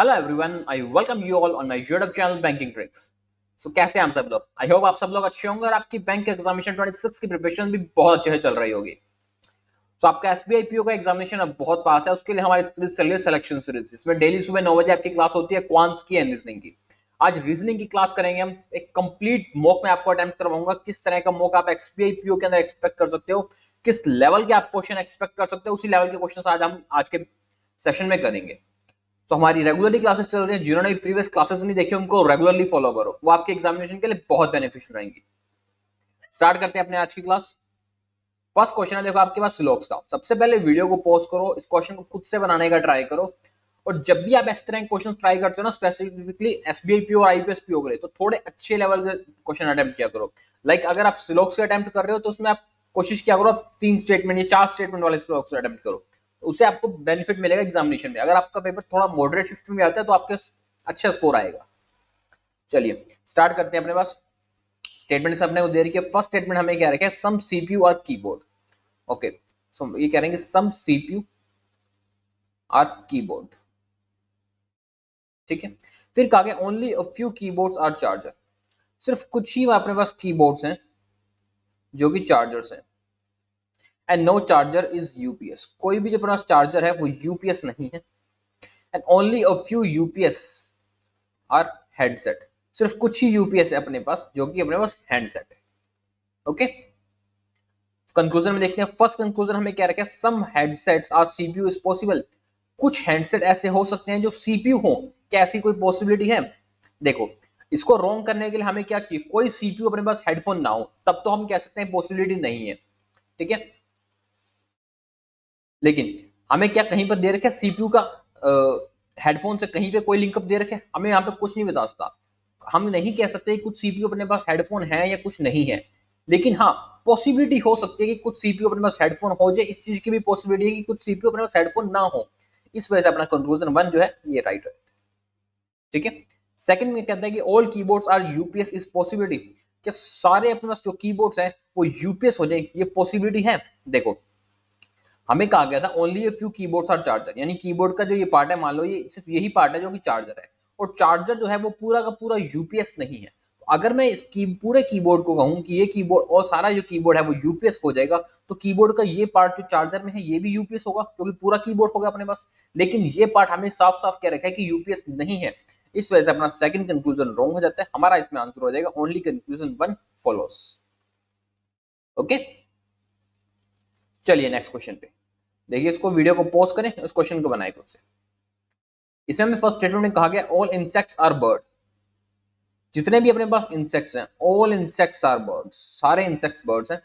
Hello everyone, I welcome you all on my YouTube channel banking tricks. So कैसे हैं आप सब लोग? आई होप आप सब लोग अच्छे होंगे और आपकी बैंक एग्जामिनेशन 26 की प्रिपरेशन भी बहुत अच्छे से चल रही होगी। तो आपका एसबीआई पीओ का एग्जामिनेशन अब बहुत पास है। उसके लिए हमारी सीरीज चल रही है सिलेक्शन सीरीज, जिसमें डेली सुबह 9 बजे आपकी क्लास होती है क्वांट्स की एंड रीजनिंग की। आज रीजनिंग की क्लास करेंगे हम। एक कंप्लीट मॉक में आपको अटेम्प्ट करवाऊंगा। किस तरह का मॉक आप एसबीआई पीओ के अंदर एक्सपेक्ट कर सकते हो, किस लेवल के आप क्वेश्चन एक्सपेक्ट कर सकते हो, उसी लेवल के क्वेश्चन आज हम आज के सेशन में करेंगे। तो हमारी रेगुलरली क्लासेस चल रही हैं। जिन्होंने प्रीवियस क्लासेस नहीं देखी उनको रेगुलरली फॉलो करो, वो आपके एग्जामिनेशन के लिए बहुत बेनिफिशियल रहेंगी। स्टार्ट करते हैं अपने आज की क्लास। फर्स्ट क्वेश्चन है, देखो आपके पास स्लोक्स का। सबसे पहले वीडियो को पॉज करो, इस क्वेश्चन को खुद से बनाने का ट्राई करो। और जब भी आप इस तरह के क्वेश्चन ट्राई करते हो ना, स्पेसिफिकली एसबीआई पीओ और आईपीएस पीओ के लिए, तो थोड़े अच्छे लेवल के क्वेश्चन अटेम्प्ट किया करो। लाइक अगर आप स्लोक्स के अटेम्प्ट कर रहे हो तो उसमें आप कोशिश किया करो आप 3 स्टेटमेंट या 4 स्टेटमेंट वाले स्लोक्स अटेम्प्ट करो। उससे आपको बेनिफिट मिलेगा एग्जामिनेशन में। अगर आपका पेपर थोड़ा मॉडरेट शिफ्ट में आता है तो आपके अच्छा स्कोर आएगा। चलिए स्टार्ट करते हैं। अपने पास स्टेटमेंट अपने को दे रही है। फर्स्ट स्टेटमेंट हमें क्या रखा है, सम सीपीयू और कीबोर्ड। ओके, सो ये कह रहे हैं कि सम सीपीयू और कीबोर्ड। ठीक है, फिर कहा गया only a few keyboards are charger. सिर्फ कुछ ही अपने पास कीबोर्ड्स हैं जो कि चार्जर्स हैं। And no charger is UPS. कोई भी जो अपने पास चार्जर है वो यूपीएस नहीं है। And only a few UPS R headset. सिर्फ कुछ ही यूपीएस है अपने पास जो कि अपने पास हैंडसेट है। ओके, कंक्लूजन में देखते हैं। फर्स्ट कंक्लूजन हमें क्या रखा है, some headsets are CPU is possible. कुछ हैंडसेट ऐसे हो सकते हैं जो सीपीयू हो। क्या ऐसी कोई पॉसिबिलिटी है? देखो, इसको रॉन्ग करने के लिए हमें क्या चाहिए, कोई सीपीयू अपने पास हेडफोन ना हो, तब तो हम कह सकते हैं पॉसिबिलिटी नहीं है। ठीक है, लेकिन हमें क्या कहीं पर दे रखा है सीपीयू का हेडफोन से कहीं पे कोई लिंकअप दे रखे, हमें यहाँ पे कुछ नहीं बता सकता। हम नहीं कह सकते कुछ सीपीयू अपने पास हेडफोन है या कुछ नहीं है। लेकिन हाँ, पॉसिबिलिटी हो सकती है कि कुछ सीपीयू अपने पास हेडफोन हो जाए। इस चीज की भी पॉसिबिलिटी है कि कुछ सीपीयू अपने पास हेडफोन ना हो। इस वजह से अपना कंक्लूजन 1 जो है ये राइट है। ठीक है, सेकंड में कहता है कि all keyboards are UPS is possibility. कि सारे अपने पास जो कीबोर्ड्स हैं वो यूपीएस हो जाए, ये पॉसिबिलिटी है। देखो, हमें कहा गया था only a few keyboards are charger, यानी कीबोर्ड का जो ये पार्ट है, मान लो ये सिर्फ यही पार्ट है जो कि चार्जर है। और चार्जर जो है वो पूरा का पूरा यूपीएस नहीं है। तो अगर मैं इस पूरे कीबोर्ड को कहूं कि ये कीबोर्ड और सारा जो कीबोर्ड है वो यूपीएस हो जाएगा, तो कीबोर्ड का ये पार्ट जो चार्जर में है ये भी यूपीएस होगा, क्योंकि पूरा कीबोर्ड होगा अपने पास। लेकिन ये पार्ट हमें साफ साफ कह रखा है कि यूपीएस नहीं है। इस वजह से अपना सेकंड कंक्लूजन रॉन्ग हो जाता है। हमारा इसमें आंसर हो जाएगा ओनली कंक्लूजन 1 फॉलोस। ओके, चलिए नेक्स्ट क्वेश्चन पे देखिए। इसको वीडियो को पॉज करें, इस क्वेश्चन को बनाए खुद से। इसमें हमें फर्स्ट स्टेटमेंट में कहा गया ऑल इंसेक्ट्स आर बर्ड। जितने भी अपने पास इंसेक्ट्स हैं, ऑल इंसेक्ट्स आर बर्ड्स, सारे इंसेक्ट्स बर्ड्स हैं।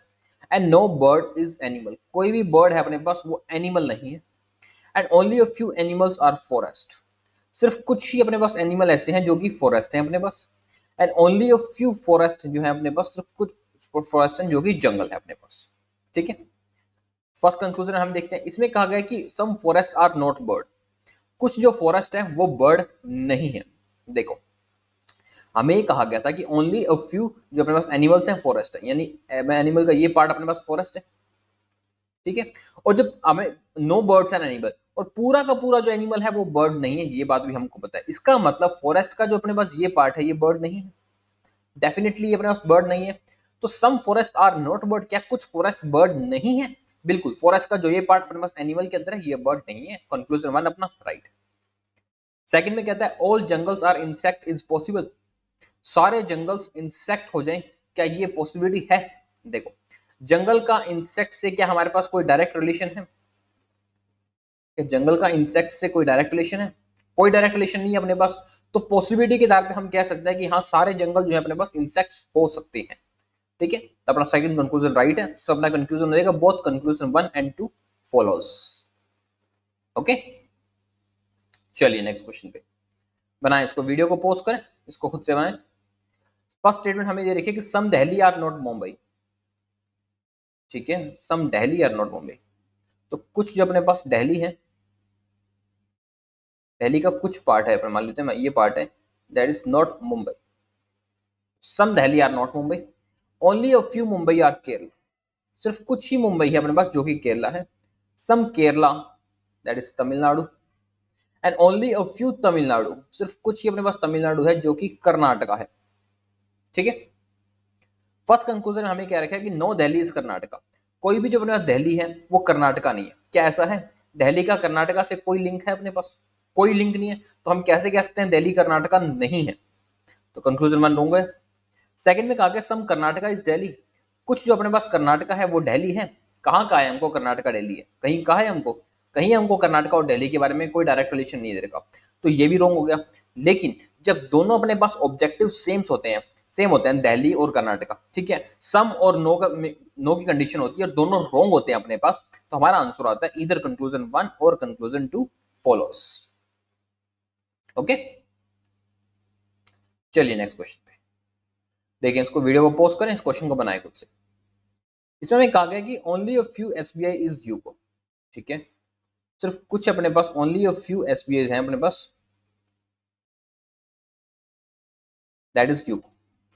And no bird is animal. कोई भी बर्ड है अपने पास वो एनिमल नहीं है। And only a few animals are forest. सिर्फ कुछ ही अपने पास एनिमल ऐसे हैं जो कि फॉरेस्ट हैं अपने पास। And only a few forest जो है अपने पास, सिर्फ कुछ फॉरेस्ट हैं जो कि जंगल है अपने पास। ठीक है, फर्स्ट कंक्लूजन हम देखते हैं। इसमें कहा गया कि सम फॉरेस्ट आर नॉट बर्ड। कुछ जो फॉरेस्ट है वो बर्ड नहीं है। देखो, हमें कहा गया था कि ओनली अ फ्यू जो अपने पास एनिमल्स हैं फॉरेस्ट है, यानी एनिमल का ये पार्ट अपने पास फॉरेस्ट है। ठीक है, और जब हमें नो बर्ड्स एंड एनिमल, और पूरा का पूरा जो एनिमल है वो बर्ड नहीं है, ये बात भी हमको पता है। इसका मतलब फॉरेस्ट का जो अपने पास ये पार्ट है ये बर्ड नहीं है। डेफिनेटली ये अपने पास बर्ड नहीं है। तो सम फॉरेस्ट आर नॉट बर्ड, क्या कुछ फॉरेस्ट बर्ड नहीं है? बिल्कुल, फॉरेस्ट का जो ये पार्ट अपने पास एनिमल के अंदर है ये बर्ड नहीं है। कंक्लूजन 1 अपना राइट। सेकंड में कहता है all jungles are insect is possible. सारे जंगल्स इंसेक्ट हो जाएं, क्या ये पॉसिबिलिटी है? देखो, जंगल का इंसेक्ट से क्या हमारे पास कोई डायरेक्ट रिलेशन है? क्या जंगल का इंसेक्ट से कोई डायरेक्ट रिलेशन है? कोई डायरेक्ट रिलेशन नहीं है अपने पास। तो पॉसिबिलिटी के आधार पे हम कह सकते हैं कि हाँ, सारे जंगल जो है अपने पास इंसेक्ट्स हो सकते हैं। ठीक है, तो अपना सेकंड कंक्लूजन राइट है। सो अपना कंक्लूजन हो जाएगा both conclusion 1 and 2 follows. Okay, चलिए नेक्स्ट क्वेश्चन पे बनाए। इसको वीडियो को पॉज करें, इसको खुद से बनाएं। फर्स्ट स्टेटमेंट हमें ये लिखिए कि सम दिल्ली आर नॉट मुंबई। ठीक है, सम दिल्ली आर नॉट मुंबई। तो कुछ जो अपने पास दिल्ली है, दिल्ली का कुछ पार्ट है, मान लेते हैं ये पार्ट है, that is not Mumbai. Some Delhi are not Mumbai. Only a few Mumbai are Kerala. सिर्फ कुछ ही मुंबई है अपने पास जो कि केरला है। Some Kerala, that is Tamil Nadu. And only a few Tamil Nadu, सिर्फ कुछ ही अपने पास तमिलनाडु है जो कि कर्नाटका है। ठीक है, फर्स्ट कंक्लूजन हमें क्या रखा है कि नो दिल्ली इज कर्नाटका, कोई भी जो अपने पास दिल्ली है वो कर्नाटका नहीं है। क्या ऐसा है? दिल्ली का कर्नाटका से कोई लिंक है अपने पास? कोई लिंक नहीं है, तो हम कैसे कह सकते हैं दिल्ली कर्नाटका नहीं है? तो कंक्लूजन 1 रॉन्ग है। सेकंड में कहा गया सम कर्नाटका इज दिल्ली, कुछ जो अपने पास कर्नाटका है वो दिल्ली है। कहाँ का है हमको कर्नाटका दिल्ली है? कहीं कहा है हमको? कहीं हमको कर्नाटका और दिल्ली के बारे में कोई डायरेक्ट रिलेशन नहीं दे रखा, तो ये भी रॉन्ग हो गया। लेकिन जब दोनों अपने पास ऑब्जेक्टिव सेम होते हैं दिल्ली और कर्नाटका, ठीक है, सम और नो की कंडीशन होती है और दोनों रॉन्ग होते हैं अपने पास, तो हमारा आंसर आता है इधर कंक्लूजन 1 और कंक्लूजन 2 फॉलोस। ओके, चलिए नेक्स्ट क्वेश्चन पे देखिए, इसको वीडियो को पॉज करें, इस क्वेश्चन को बनाए खुद से। इसमें हमें कहा गया कि only a few SBI is UCO, ठीक है, सिर्फ कुछ अपने पास ओनली अ फ्यू एसबीआई हैं अपने पास, that is UCO,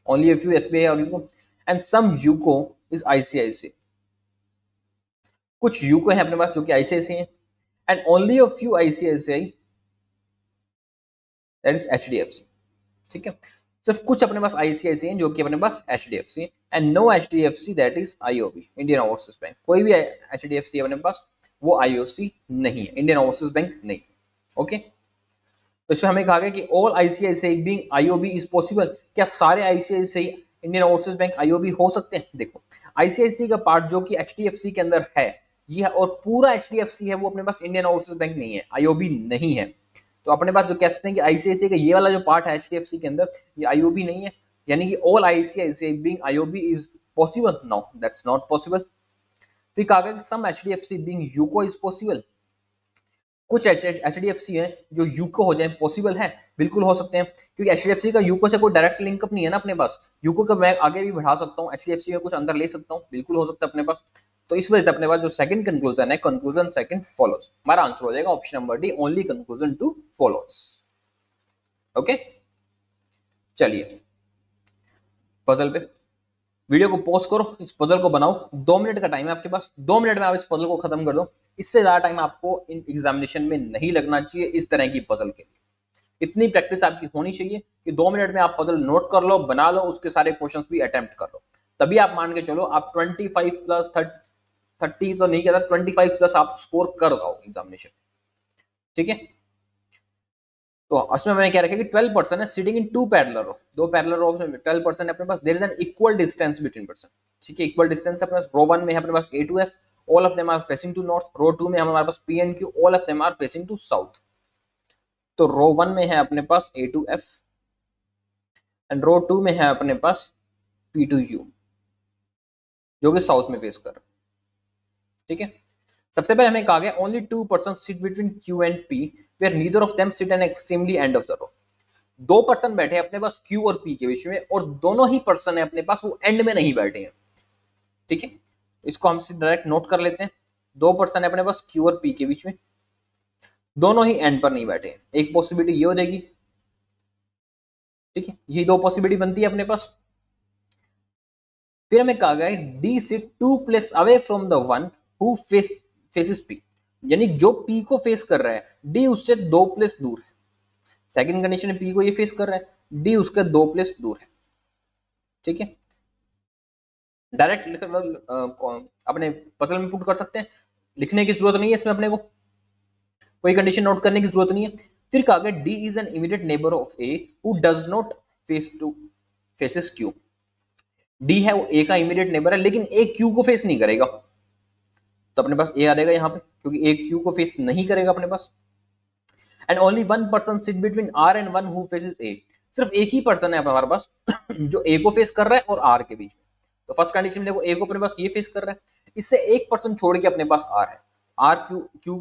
only a few SBI और UCO, and some UCO is ICIC, कुछ यूको है अपने पास जो कि आईसीआईसी है, and only a few ICICI, that is HDFC. ठीक है, सिर्फ कुछ अपने पास आईसीआईसी जो कि अपने पास HDFC, and no HDFC that is IOB, Indian Overseas Bank, कोई भी एचडीएफसी अपने पास वो आईओसी नहीं है, इंडियन ओवरसीज बैंक नहीं। ओके, तो इसमें हमें कहा गया कि all ICICI being IOB is possible, क्या सारे ICICI Indian Overseas Bank IOB हो सकते हैं? देखो, आईसीआईसीआई का पार्ट जो कि एचडीएफसी के अंदर है ये है, और पूरा एचडीएफसी है वो अपने पास इंडियन ओवरसीज बैंक नहीं है, आईओबी नहीं है। तो अपने पास जो कह सकते हैं कि आईसीआईसीआई का ये वाला जो पार्ट है एचडीएफसी के अंदर ये आईओबी नहीं है, यानी कि all ICICI being IOB is possible, no that's not possible. फिर कहा गया कि सम HDFC being UCO is possible, कुछ एचडीएफसी है जो यूको हो जाए, पॉसिबल है, बिल्कुल हो सकते हैं, क्योंकि एचडीएफसी का यूको से कोई डायरेक्ट लिंकअप नहीं है ना अपने पास, यूको का मैं आगे भी बढ़ा सकता हूँ, एचडीएफसी में कुछ अंदर ले सकता हूँ, बिल्कुल हो सकता है अपने पास। तो इस वजह से अपने पास जो सेकंड कंक्लूजन है, कंक्लूजन सेकंड फॉलोज, हमारा आंसर हो जाएगा option number D, only conclusion 2 follows. Okay, चलिए पजल पे, वीडियो को पॉज करो, इस पजल को बनाओ, 2 मिनट का टाइम है आपके पास, 2 मिनट में आप इस पजल को खत्म कर दो, इससे ज्यादा टाइम आपको इन एग्जामिनेशन में नहीं लगना चाहिए इस तरह की पजल के लिए। इतनी प्रैक्टिस आपकी होनी चाहिए कि 2 मिनट में आप पजल नोट कर लो, बना लो, उसके सारे क्वेश्चंस भी अटेम्प्ट कर लो, तभी आप मान के चलो आप 25 प्लस 30 तो नहीं कहता, 25 प्लस आप स्कोर कर दो एग्जामिनेशन। ठीक है, तो उसमें मैंने क्या रखा कि 12% है sitting in two parallel row, दो पैरेलल रो में 12% है अपने पास, there is an equal distance between person. ठीक है, इक्वल डिस्टेंस है अपने पास, रो 1 में है अपने पास A to F, all of them are facing to north, row 2 में हमारे पास P and Q, all of them are facing to south. तो रो 1 में है अपने पास A to F and row 2 में है अपने पास P to U जो कि साउथ में फेस कर रहा है। ठीक है, सबसे पहले हमें कहा गया only 2% sit between Q and P where neither of them sit an extremely end of the row, 2% बैठे अपने पास Q और P के बीच में, और दोनों ही पर्सन है अपने पास वो एंड में नहीं बैठे हैं। ठीक है, इसको हम डायरेक्ट नोट कर लेते हैं, 2% है अपने पास Q और P के बीच में, दोनों ही एंड पर नहीं बैठे हैं, एक पॉसिबिलिटी ये हो जाएगी। ठीक है, यही दो पॉसिबिलिटी बनती है अपने पास। फिर हमें कहा गया D sit 2 place away from the one who faces P, यानी जो P को फेस कर रहा है D उससे 2 प्लेस दूर है। सेकंड कंडीशन में P को ये फेस कर रहा है, D उसके 2 प्लेस दूर है। ठीक है, डायरेक्ट अपने पजल में पुट कर सकते हैं, लिखने की जरूरत नहीं है इसमें, अपने को कोई कंडीशन नोट करने की जरूरत नहीं है। फिर कहा गया D is an immediate neighbour of A who does not faces Q, D है वो ए का इमीडिएट नेबर है लेकिन ए क्यू को फेस नहीं करेगा, तो अपने पास ए आ जाएगा यहाँ पे, क्योंकि ए क्यू को फेस नहीं करेगा अपने पास। And only 1% sit between R and one who faces A, सिर्फ एक ही पर्सन है हमारे पास जो ए को फेस कर रहा है और आर के बीच में। तो फर्स्ट कंडीशन में देखो ए को अपने पास ये फेस कर रहा है, इससे 1% छोड़ के अपने पास आर है, आर क्यू क्यू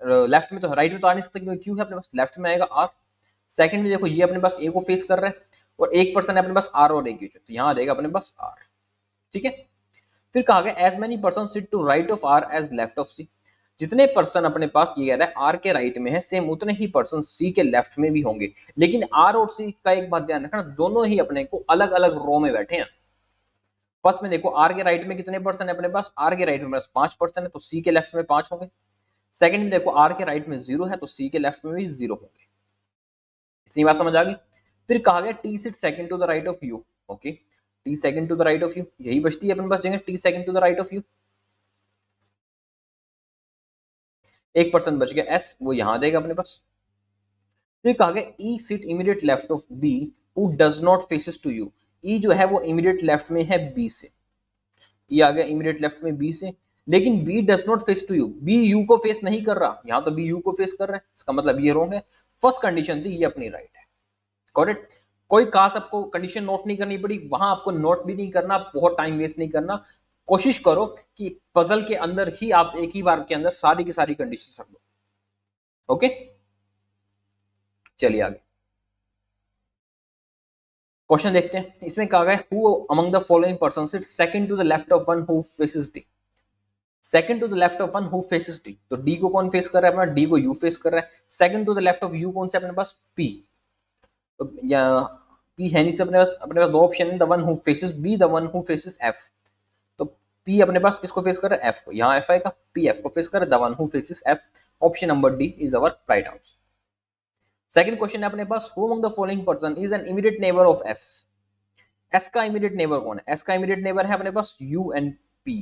लेफ्ट में, तो राइट में तो आ नहीं सकता क्योंकि क्यू है अपने पास, लेफ्ट में आएगा आर। सेकंड में देखो ये अपने पास ए को फेस कर रहा है और 1% है अपने पास आर और ए के बीच में, तो यहाँ आ जाएगा अपने पास आर। ठीक है, फिर कहा गया as many person sit to right of R as left of C, जितने पर्सन अपने पास ये कह रहा है आर के राइट में है, सेम उतने ही पर्सन सी के लेफ्ट में भी होंगे, लेकिन आर और सी का एक बात ध्यान रखना, दोनों ही अपने को अलग अलग रो में बैठे हैं। फर्स्ट में देखो आर के राइट में कितने पर्सन है अपने पास, आर के राइट में 5% है, तो सी के लेफ्ट में 5 होंगे। सेकंड में देखो आर के राइट में 0 है तो सी के लेफ्ट में भी 0 होंगे। इतनी बात समझ आ गई। फिर कहा गया T sit second to the right of you. Okay, T second to the right of you, यही बचती है अपने पास जगह, T second to the right of you. 1% बच गया एस, वो यहां देगा अपने पास। फिर कहा गया E sit immediate left of B who does not faces to U. E जो है वो इमीडिएट लेफ्ट में है बी से, ये आ गया इमीडिएट लेफ्ट में बी से, लेकिन B does not face to you, B you को फेस नहीं कर रहा, यहां तो बी यू को फेस कर रहा है, इसका मतलब ये रॉन्ग है। फर्स्ट कंडीशन थी, ये अपनी राइट है, करेक्ट। कोई खास आपको कंडीशन नोट नहीं करनी पड़ी, वहां आपको नोट भी नहीं करना, बहुत टाइम वेस्ट नहीं करना। कोशिश करो कि पजल के अंदर ही आप एक ही बार के अंदर सारी की सारी कंडीशन रख दो। ओके, चलिए आगे क्वेश्चन देखते हैं। इसमें कहा गया who among the following person sit second to the left of one who faces D. Second to the left of one who faces D, तो डी को कौन फेस कर रहा है अपना, डी को यू फेस कर रहा है। Second to the left of you कौन सा अपने पास, पी, तो या पी है नहीं से अपने पास दो ऑप्शन है, the one who faces B, the one who faces F. तो पी अपने पास किसको फेस कर रहा है, एफ को, यहाँ एफ आएगा, पी एफ को फेस कर रहा है, the one who faces F. Option number D is our right answer. Second question है अपने पास, who among the following person is an immediate neighbour of S. S का इमीडिएट नेबर कौन है, एस का इमीडिएट नेबर है अपने पास you and P,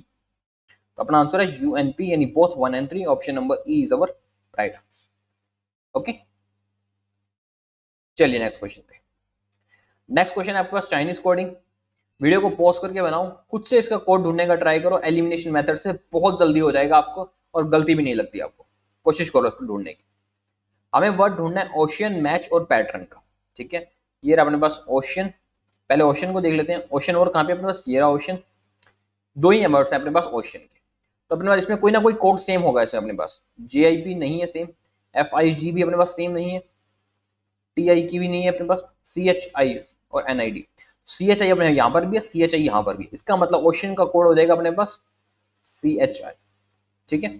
तो अपना आंसर है यू एंड पी, यानी both 1 and 3। Option number E is our right answer. Okay, चलिए नेक्स्ट क्वेश्चन पे। नेक्स्ट क्वेश्चन है आपके पास चाइनीज कोडिंग। वीडियो को पॉज करके बनाओ, खुद से इसका कोड ढूंढने का ट्राई करो, एलिमिनेशन मेथड से बहुत जल्दी हो जाएगा आपको और गलती भी नहीं लगती आपको, कोशिश करो इसको ढूंढने की। हमें वर्ड ढूंढना है ओशियन, मैच और पैटर्न का, ठीक है। ये रहा अपने पास ओशियन, पहले ओशियन को देख लेते हैं। ओशियन और कहाँ पे अपने पास, ये रहा ओशियन, दो ही वर्ड्स हैं अपने पास ओशियन के, तो अपने पास इसमें कोई ना कोई कोड सेम होगा। इसमें अपने पास JIP नहीं है सेम, FIG भी अपने पास सेम नहीं है, TI की भी नहीं है अपने पास, CHI और NID। CHI अपने यहाँ पर भी है, CHI यहाँ पर भी, इसका मतलब ओशियन का कोड हो जाएगा अपने पास CHI, ठीक है।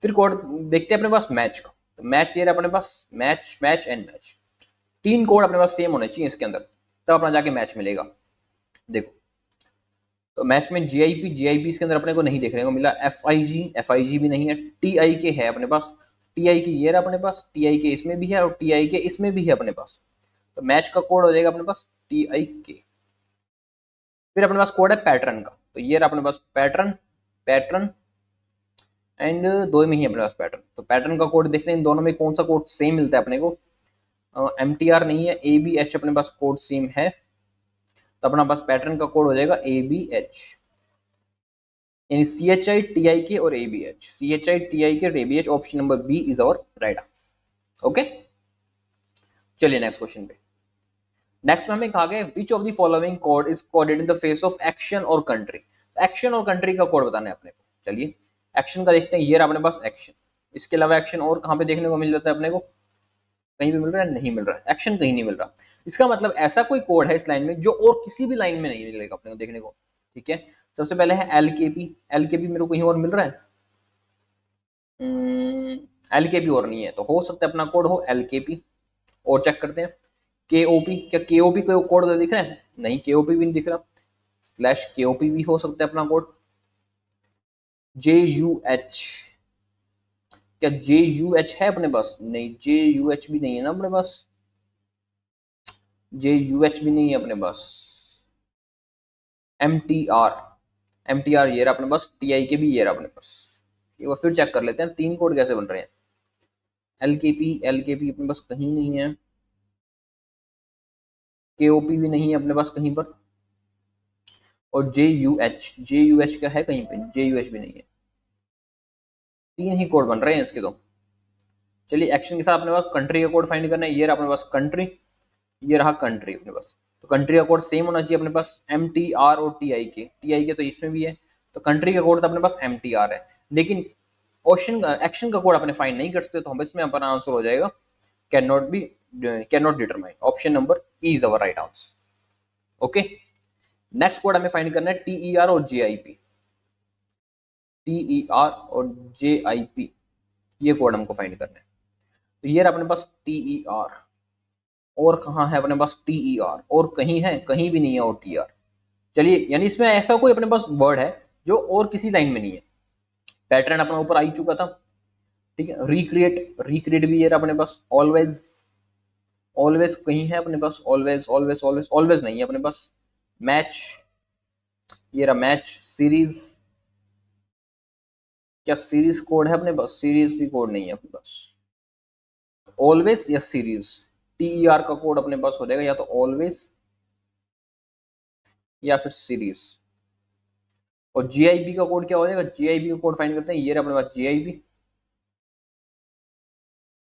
फिर कोड देखते हैं अपने पास मैच का, तो मैच दे रहा है अपने पास मैच, मैच एंड मैच, तीन कोड अपने पास सेम होने चाहिए इसके अंदर, तब अपना जाके मैच मिलेगा। देखो तो मैच में JIP इसके अंदर अपने को नहीं देखने को मिला, FIG भी नहीं है, TI के है अपने पास, TI की ये रहा अपने पास, TI के इसमें भी है और TI के इसमें भी है अपने पास, तो मैच का कोड हो जाएगा अपने पास TI के। फिर अपने पास कोड है पैटर्न का, तो ये रहा अपने पास पैटर्न, पैटर्न एंड दो में ही अपने पास पैटर्न, तो पैटर्न का कोड देखते हैं इन दोनों में कौन सा कोड सेम मिलता है अपने को। MTR नहीं है, ABH अपने पास कोड सेम है, तो अपना पास पैटर्न का कोड हो जाएगा ABH, यानी CHI TIK और ABH, CHI TIK और ABH। Option number B is our right answer. Okay, चलिए नेक्स्ट क्वेश्चन पे। नेक्स्ट में हमें कहा गया which of the following code is coded in the face of action और कंट्री। एक्शन और कंट्री का कोड बताना है अपने को। चलिए एक्शन का देखते हैं, ये रहा अपने पास एक्शन, इसके अलावा एक्शन और कहाँ पे देखने को मिल जाता है अपने को, कहीं भी मिल रहा है, नहीं मिल रहा है, एक्शन कहीं नहीं मिल रहा। इसका मतलब ऐसा कोई कोड है इस लाइन में जो और किसी भी लाइन में नहीं मिलेगा अपने को देखने को, ठीक है। सबसे पहले है LKP, LKP मेरे को कहीं और मिल रहा है, LKP और नहीं है, तो हो सकता है अपना कोड हो LKP। और चेक करते हैं KOP, क्या KOP कोई कोड दिख रहा है, नहीं KOP भी नहीं दिख रहा, /KOP भी हो सकता है अपना कोड। JUH, क्या JUH है अपने पास, नहीं JUH भी नहीं है ना अपने पास, JUH भी नहीं है अपने पास। MTR, MTR ये रहा अपने पास, TI के भी ये रहा अपने पास। एक बार फिर चेक कर लेते हैं तीन कोड कैसे बन रहे हैं। LKP अपने पास कहीं नहीं है, KOP भी नहीं है अपने पास कहीं पर, और JUH का है कहीं पे, JUH भी नहीं है, तीन ही कोड बन रहे हैं इसके। तो चलिए एक्शन के साथ अपने पास कंट्री का कोड फाइंड करना है, ये रहा अपने पास कंट्री, ये रहा कंट्री अपने पास, तो कंट्री का कोड सेम होना चाहिए अपने पास MTR और TI के तो इसमें भी है, तो कंट्री का कोड तो अपने पास MTR है, लेकिन एक्शन का कोड अपने फाइंड नहीं कर सकते, तो हम इसमें अपना आंसर हो जाएगा can not determine. Option number E is our right answer. Okay, next code हमें फाइंड करना है TER और JIP, TER और JIP, ये कोड हमको फाइंड करना है। तो ये रहा अपने पास TER, और कहाँ है अपने पास TER, और कहीं है, कहीं भी नहीं है और TR। चलिए यानी इसमें ऐसा कोई अपने पास वर्ड है जो और किसी लाइन में नहीं है। पैटर्न अपना ऊपर आ ही चुका था, ठीक है। रिक्रिएट, रिक्रिएट भी ये रहा अपने पास। ऑलवेज, ऑलवेज कहीं है अपने पास, ऑलवेज ऑलवेज ऑलवेज ऑलवेज नहीं है अपने पास। मैच, ये रहा मैच। सीरीज, क्या सीरीज कोड है अपने पास? सीरीज भी कोड नहीं है अपने पास। ऑलवेज या सीरीज, टीईआर का कोड अपने पास हो जाएगा या तो ऑलवेज या फिर सीरीज। और जीआईबी का कोड क्या हो जाएगा? जीआईबी का कोड फाइंड करते हैं, ये रहा अपने पास जीआईबी।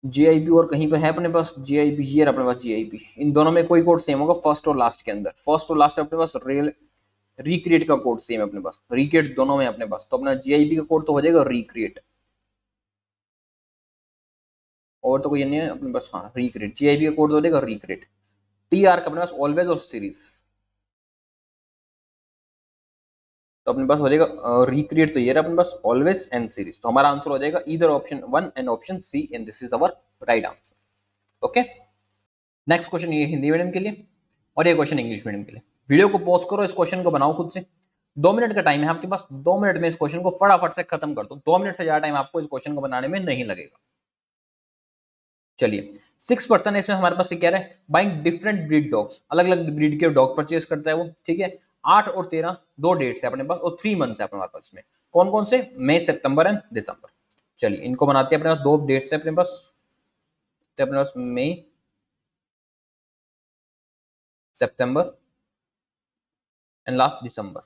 जीआईबी और कहीं पर है अपने पास जीआईबी, ये रहा अपने पास जीआईबी। इन दोनों में कोई कोड सेम होगा फर्स्ट और लास्ट के अंदर। फर्स्ट और लास्ट अपने पास रियल, रिक्रिएट का कोड सेम है अपने पास। रिक्रिएट दोनों में अपने पास, तो अपना जीआईबी का कोड तो हो जाएगा रिक्रिएट। और तो कोई नहीं है अपने पास। हाँ रिक्रिएट, जीआईबी का कोड तो हो जाएगा रिक्रिएट। टीआर का अपने पास ऑलवेज और सीरीज, तो अपने पास हो जाएगा रिक्रिएट, तो ये रहा अपने पास ऑलवेज एंड सीरीज। तो हमारा आंसर हो जाएगा इधर option 1 and option C, and this is our right answer. Okay, next question ये हिंदी मीडियम के लिए और ये क्वेश्चन इंग्लिश मीडियम के लिए। वीडियो को पॉज करो, इस क्वेश्चन को बनाओ खुद से। 2 मिनट का टाइम है आपके पास, 2 मिनट में इस क्वेश्चन को फटाफट से खत्म कर दो। 2 मिनट से ज्यादा टाइम आपको इस क्वेश्चन को बनाने में नहीं लगेगा। चलिए, 6% इसमें हमारे पास कह रहा है बाइंग डिफरेंट ब्रीड डॉग्स, अलग अलग ब्रीड के डॉग परचेज करता है वो। ठीक है, 8 और 13 दो डेट्स है अपने पास और 3 मंथ्स है अपने पास में। कौन कौन से? मई, सितंबर एंड दिसंबर। चलिए इनको बनाते हैं। अपने पास 2 डेट्स है अपने पास, तो अपने पास मई, सितंबर एंड लास्ट दिसंबर।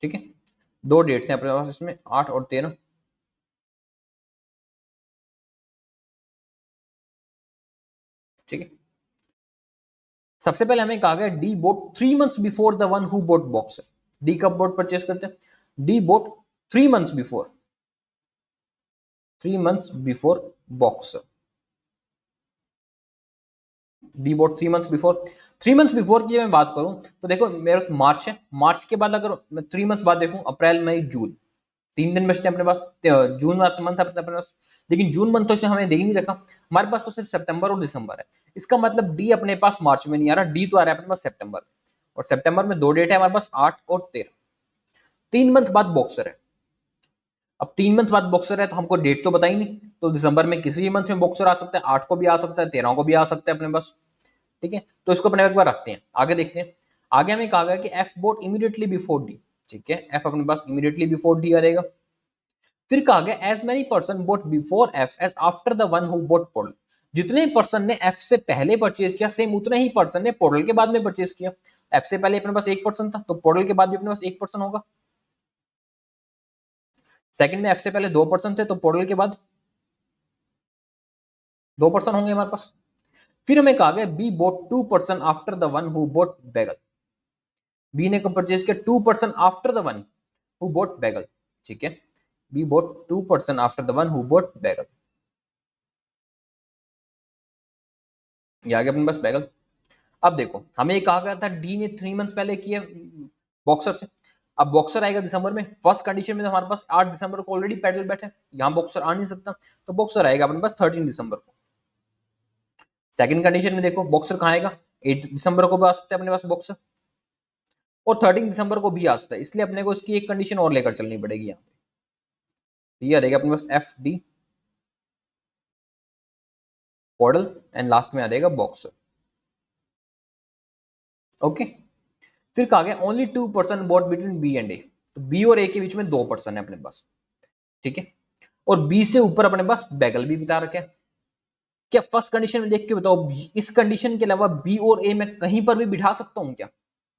ठीक है, 2 डेट्स हैं अपने पास इसमें, 8 और 13। ठीक है, सबसे पहले हमें कहा गया D boat 3 months before the one who bought boxer. D कब बोट परचेस करते हैं? D boat 3 months before, 3 months before boxer. D boat 3 months before. 3 months before की मैं बात करूं तो देखो मेरे पास मार्च है। मार्च के बाद अगर मैं 3 मंथ्स बाद देखूं, अप्रैल मई जून, 3 दिन बचते हैं अपने पास। जून मंथ अपने पास, लेकिन जून मंथ तो इसे हमें देख नहीं रखा। हमारे पास तो सिर्फ सितंबर और दिसंबर है। इसका मतलब डी अपने पास मार्च में नहीं आ रहा, डी तो आ रहा है अपने पास सितंबर। और सितंबर में 2 डेट है हमारे पास, 8 और 13। 3 मंथ बाद बॉक्सर है। अब 3 मंथ बाद बॉक्सर है तो हमको डेट तो बताई नहीं, तो दिसंबर में किसी भी मंथ में बॉक्सर आ सकता है, 8 को भी आ सकता है, 13 को भी आ सकता है अपने पास। ठीक है, तो इसको अपने एक बार रखते हैं, आगे देखते हैं। आगे हमें कहा गया कि F bought immediately before D. ठीक है, एफ अपने पास इमीडिएटली बिफोर डी आ रहेगा। फिर कहा गया as many person bought before F as after the one who bought portal. जितने पर्सन ने एफ से पहले परचेज किया, सेम उतने ही पर्सन ने पोर्टल के बाद में परचेज किया। एफ से पहले अपने पास 1 पर्सन था, तो पोर्टल के बाद भी अपने पास 1 पर्सन होगा। सेकंड में एफ से पहले 2 पर्सन थे, तो पोर्टल के बाद 2 पर्सन होंगे हमारे पास। फिर हमें कहा गया B bought 2 person after the one who bought bagel. B ने कब परचेज किया? 2 person after the one who bought bagel. ठीक है, B bought 2 person after the one who bought bagel. ये आ गया अपने पास बैगल। अब देखो हमें ये कहा गया था डी ने 3 मंथ्स पहले किया बॉक्सर से। अब बॉक्सर आएगा दिसंबर में। फर्स्ट कंडीशन में तो हमारे पास 8 दिसंबर को ऑलरेडी पैडल बैठे, यहाँ बॉक्सर आ नहीं सकता, तो बॉक्सर आएगा अपने पास 13 दिसंबर को। सेकंड कंडीशन में देखो बॉक्सर कहाँ आएगा? 8 दिसंबर को भी आ सकता है अपने पास बॉक्सर, और 13 दिसंबर को भी आ सकता है। इसलिए अपने को इसकी एक कंडीशन और लेकर चलनी पड़ेगी यहाँ पे। ये आ जाएगा अपने पास F the poodle and last में आ जाएगा बॉक्सर। ओके, फिर कहा गया only 2 person bought between B and A. तो बी और ए के बीच में 2 पर्सन है अपने पास। ठीक है, और बी से ऊपर अपने पास बैगल भी बता रखे हैं। क्या फर्स्ट कंडीशन में देख के बताओ, इस कंडीशन के अलावा बी और ए में कहीं पर भी बिठा सकता हूं क्या?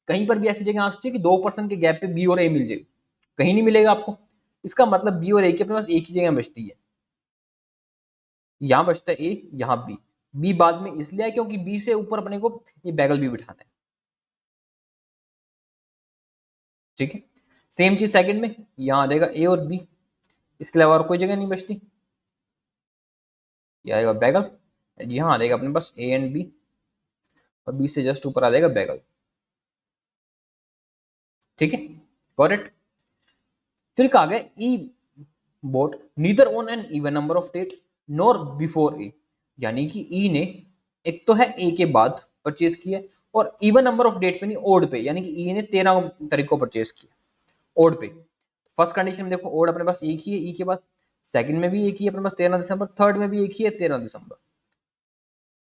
कहीं पर भी ऐसी जगह आ सकती है कि 2 पर्सन के गैप पे बी और ए मिल जाए? कहीं नहीं मिलेगा आपको। इसका मतलब बी और ए के अपने पास एक ही जगह बचती है। यहां बचता है ए, यहां बी। बी बाद में इसलिए है क्योंकि बी से ऊपर अपने को ये बैगल भी बिठाना है। ठीक है, सेम चीज सेकंड में, यहां आ जाएगा ए और बी, इसके अलावा और कोई जगह नहीं बचती। ये आएगा बैगल, यहां आ जाएगा अपने पास ए एंड बी, और बी से जस्ट ऊपर आ जाएगा बैगल। ठीक है, गॉट इट। फिर कहा गया E bought neither on an even number of date nor before A. यानी कि ई ने एक तो है ए के बाद परचेज किया, और इवन नंबर ऑफ डेट पे नहीं, ओड पे, यानी कि ई ने 13 तारीख को परचेज किया ओड पे। फर्स्ट कंडीशन में देखो ओड अपने पास एक ही है ई के बाद, सेकंड में भी एक ही है अपने पास 13 दिसंबर, थर्ड में भी एक ही है 13 दिसंबर।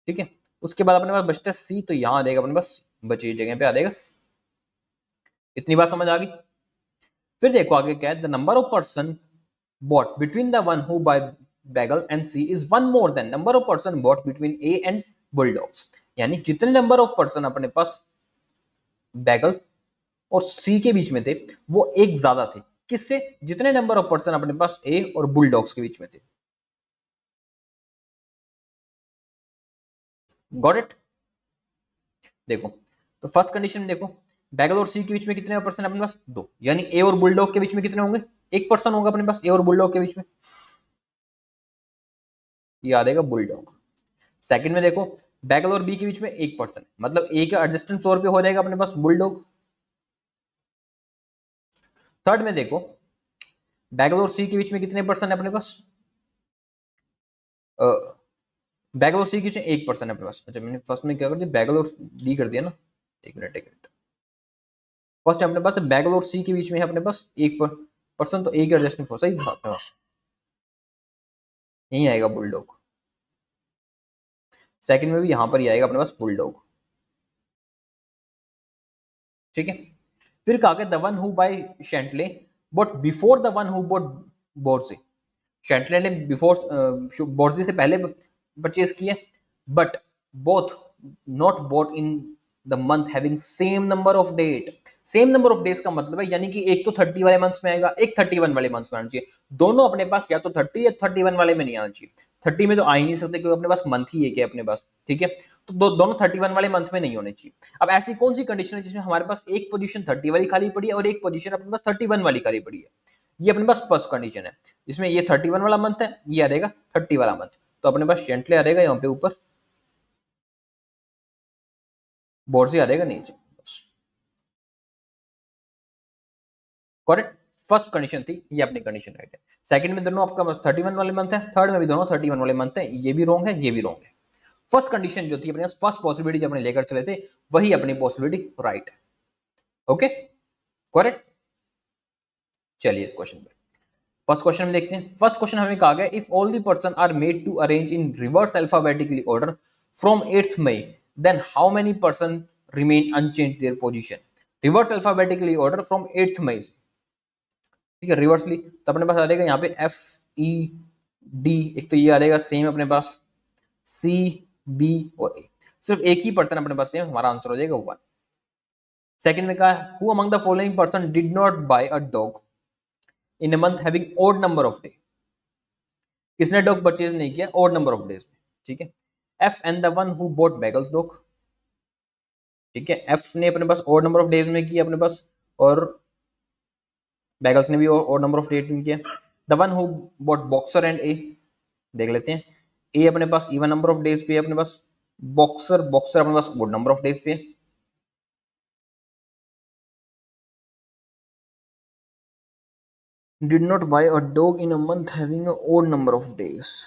ठीक है, उसके बाद अपने पास बचता है सी, तो यहां आ जाएगा अपने पास बची जगह पे आ जाएगा। इतनी बात समझ आ गई। फिर देखो आगे क्या है, the number of person bought between the one who buy bagel and C is one more than number of person bought between A and bulldogs। यानी जितने नंबर ऑफ पर्सन अपने पास बैगल और सी के बीच में थे वो एक ज्यादा थे, किससे? जितने नंबर ऑफ पर्सन अपने पास ए और बुलडॉग्स के बीच में थे। Got it? देखो तो फर्स्ट कंडीशन में देखो बैगल और सी के बीच में कितने पर्सन अपने पास? दो, यानी ए और बुलडॉग के बीच में कितने होंगे? एक पर्सन होगा अपने पास ए और बुलडॉग के बीच में, ये आ जाएगा बुलडॉग। सेकंड में देखो बैगल और बी के बीच में एक पर्सन, मतलब ए के एडजस्टेंट फ्लोर पे हो जाएगा अपने पास बुलडॉग। थर्ड में देखो बैगल और सी के बीच में कितने पर्सन है अपने पास? बैगल और सी के बीच में एक पर्सन है अपने पास। अच्छा मैंने फर्स्ट में क्या कर दिया, बैगल और डी कर दिया ना, एक मिनट। फर्स्ट अपने पास बैगल और सी के बीच में है अपने पास एक पर्सन, तो ए के एडजस्टेंट फ्लोर सही था अपने पास, यही आएगा बुलडॉग। सेकंड में भी यहां पर ही आएगा अपने पास बुलडॉग। ठीक है, फिर कहा गया द वन हु बाय शेंटले but before the one who bought borzoi. शेंटले ने बिफोर बोर्जे से पहले परचेज किया, but both not bought in the month having same number of date. Same number of days का मतलब है यानी कि एक तो 30 वाले मंथ्स में आएगा, एक 31 वाले मंथ्स में आना चाहिए। दोनों अपने पास या तो 30 या 31 वाले में नहीं आना चाहिए। 30 में तो आ ही नहीं सकते क्योंकि अपने पास मंथ ही एक है अपने पास। ठीक है, तो दोनों 31 वाले मंथ में नहीं होने चाहिए। अब ऐसी कौन सी कंडीशन है जिसमें हमारे पास एक पोजीशन 30 वाली खाली पड़ी है और एक पोजीशन अपने पास 31 वाली खाली पड़ी है? ये अपने पास फर्स्ट कंडीशन है, जिसमें ये 31 वाला मंथ है, ये आ रहेगा 30 वाला मंथ, तो अपने पास जेंटली आ रहेगा यहाँ पे ऊपर, बोर्ड से आ रहेगा नीचे। करेक्ट, फर्स्ट कंडीशन थी, ये अपनी कंडीशन राइट है। सेकंड में दोनों आपका 31 वाले मंथ है, थर्ड में भी दोनों 31 वाले मंथ है, ये भी रॉन्ग है ये भी रॉन्ग है। फर्स्ट कंडीशन जो थी अपने पास, फर्स्ट पॉसिबिलिटी जब अपने लेकर चले थे वही अपनी पॉसिबिलिटी राइट है। Okay correct. चलिए इस क्वेश्चन पे फर्स्ट क्वेश्चन में देखते हैं। फर्स्ट क्वेश्चन हमें कहा गया if all the person are made to arrange in reverse alphabetically order from 8th May then how many person remain unchange their position. Reverse alphabetically order from 8th May से, ठीक है, reversely, तो अपने पास आ जाएगा यहाँ पे एफ ई डी, एक तो ये आ जाएगा सेम अपने पास, सी बी और ए, सिर्फ एक ही पर्सन अपने पास सेम, हमारा आंसर हो जाएगा 1। सेकंड में कहा who among the following person did not buy a dog in a month having odd number of day. किसने डॉग परचेज नहीं किया ओड नंबर ऑफ डेज में? ठीक है, F and the one who bought bagels dog. ठीक है, F ने अपने पास ओड नंबर ऑफ डेज में किया अपने पास, और बैगल्स ने भी ओड नंबर ऑफ डेज में किया। The one who bought boxer and A, देख लेते हैं, ए अपने पास इवन नंबर ऑफ डेज पे है अपने पास, बॉक्सर बॉक्सर अपने पास ओड नंबर ऑफ डेज पे है। Did not buy a dog in a month having a odd number of days।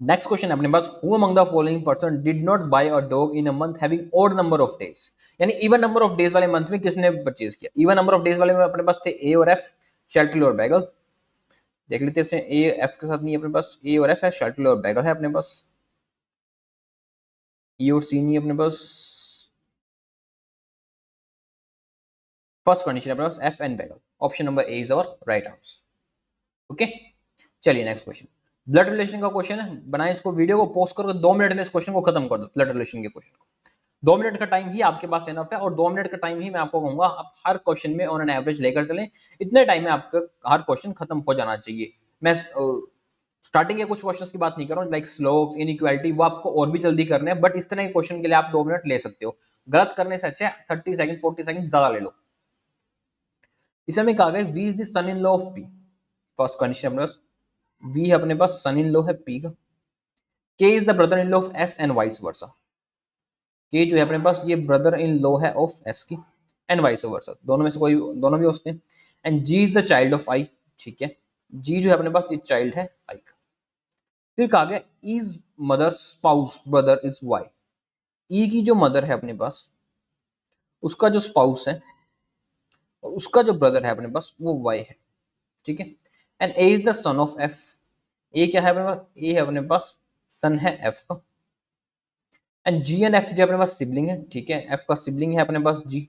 Next question अपने पास who among the following person did not buy a dog in a month having odd number of days. यानी even number of days वाले month में किसने purchase किया? Even number of days वाले में अपने पास थे ए और एफ, शेल्टल और बैगल। देख लेते हैं, ए एफ के साथ नहीं है अपने पास, ए और एफ है, शेल्टल और बैगल है अपने पास, ई और सी नहीं है अपने पास। फर्स्ट कंडीशन अपने पास F and beagle, option number A is our right answer. Okay चलिए नेक्स्ट क्वेश्चन, ब्लड रिलेशन का क्वेश्चन है। बनाए इसको, वीडियो को पोस्ट करके 2 मिनट में इस क्वेश्चन को खत्म कर दो, ब्लड रिलेशन के क्वेश्चन को। 2 मिनट का टाइम ही आपके पास एनफ है, और 2 मिनट का टाइम ही मैं आपको कहूंगा आप हर क्वेश्चन में ऑन एन एवरेज लेकर चलें। इतने टाइम में आपका हर क्वेश्चन खत्म हो जाना चाहिए। मैं स्टार्टिंग के कुछ क्वेश्चंस की बात नहीं कर रहा हूँ, लाइक स्लोक्स इनइक्वालिटी, वो आपको और भी जल्दी करने हैं, बट इस तरह के क्वेश्चन के लिए आप 2 मिनट ले सकते हो। गलत करने से अच्छा 30 सेकंड 40 सेकंड ज्यादा ले लो। इसमें हमें कहा गया V is the son in law of P. First condition अपने पास वी है अपने पास, सन इन लॉ है पी का। K is the brother in law of S and vice versa. K जो है अपने पास ये ब्रदर इन लॉ है ऑफ एस की, एंड वाइस वर्सा, दोनों में से कोई, दोनों भी हो सकते हैं। And G is the child of I, ठीक है, जी जो है अपने पास ये चाइल्ड है आई का। फिर कहा गया is mother spouse brother is Y, E की जो मदर है अपने पास उसका जो स्पाउस है और उसका जो ब्रदर है अपने पास वो वाई है, ठीक है। And A is the son of F, A क्या है अपने पास, ए है अपने पास सन है एफ का। एंड जी एंड एफ जो अपने पास सिबलिंग है, ठीक है, एफ का सिबलिंग है अपने पास G.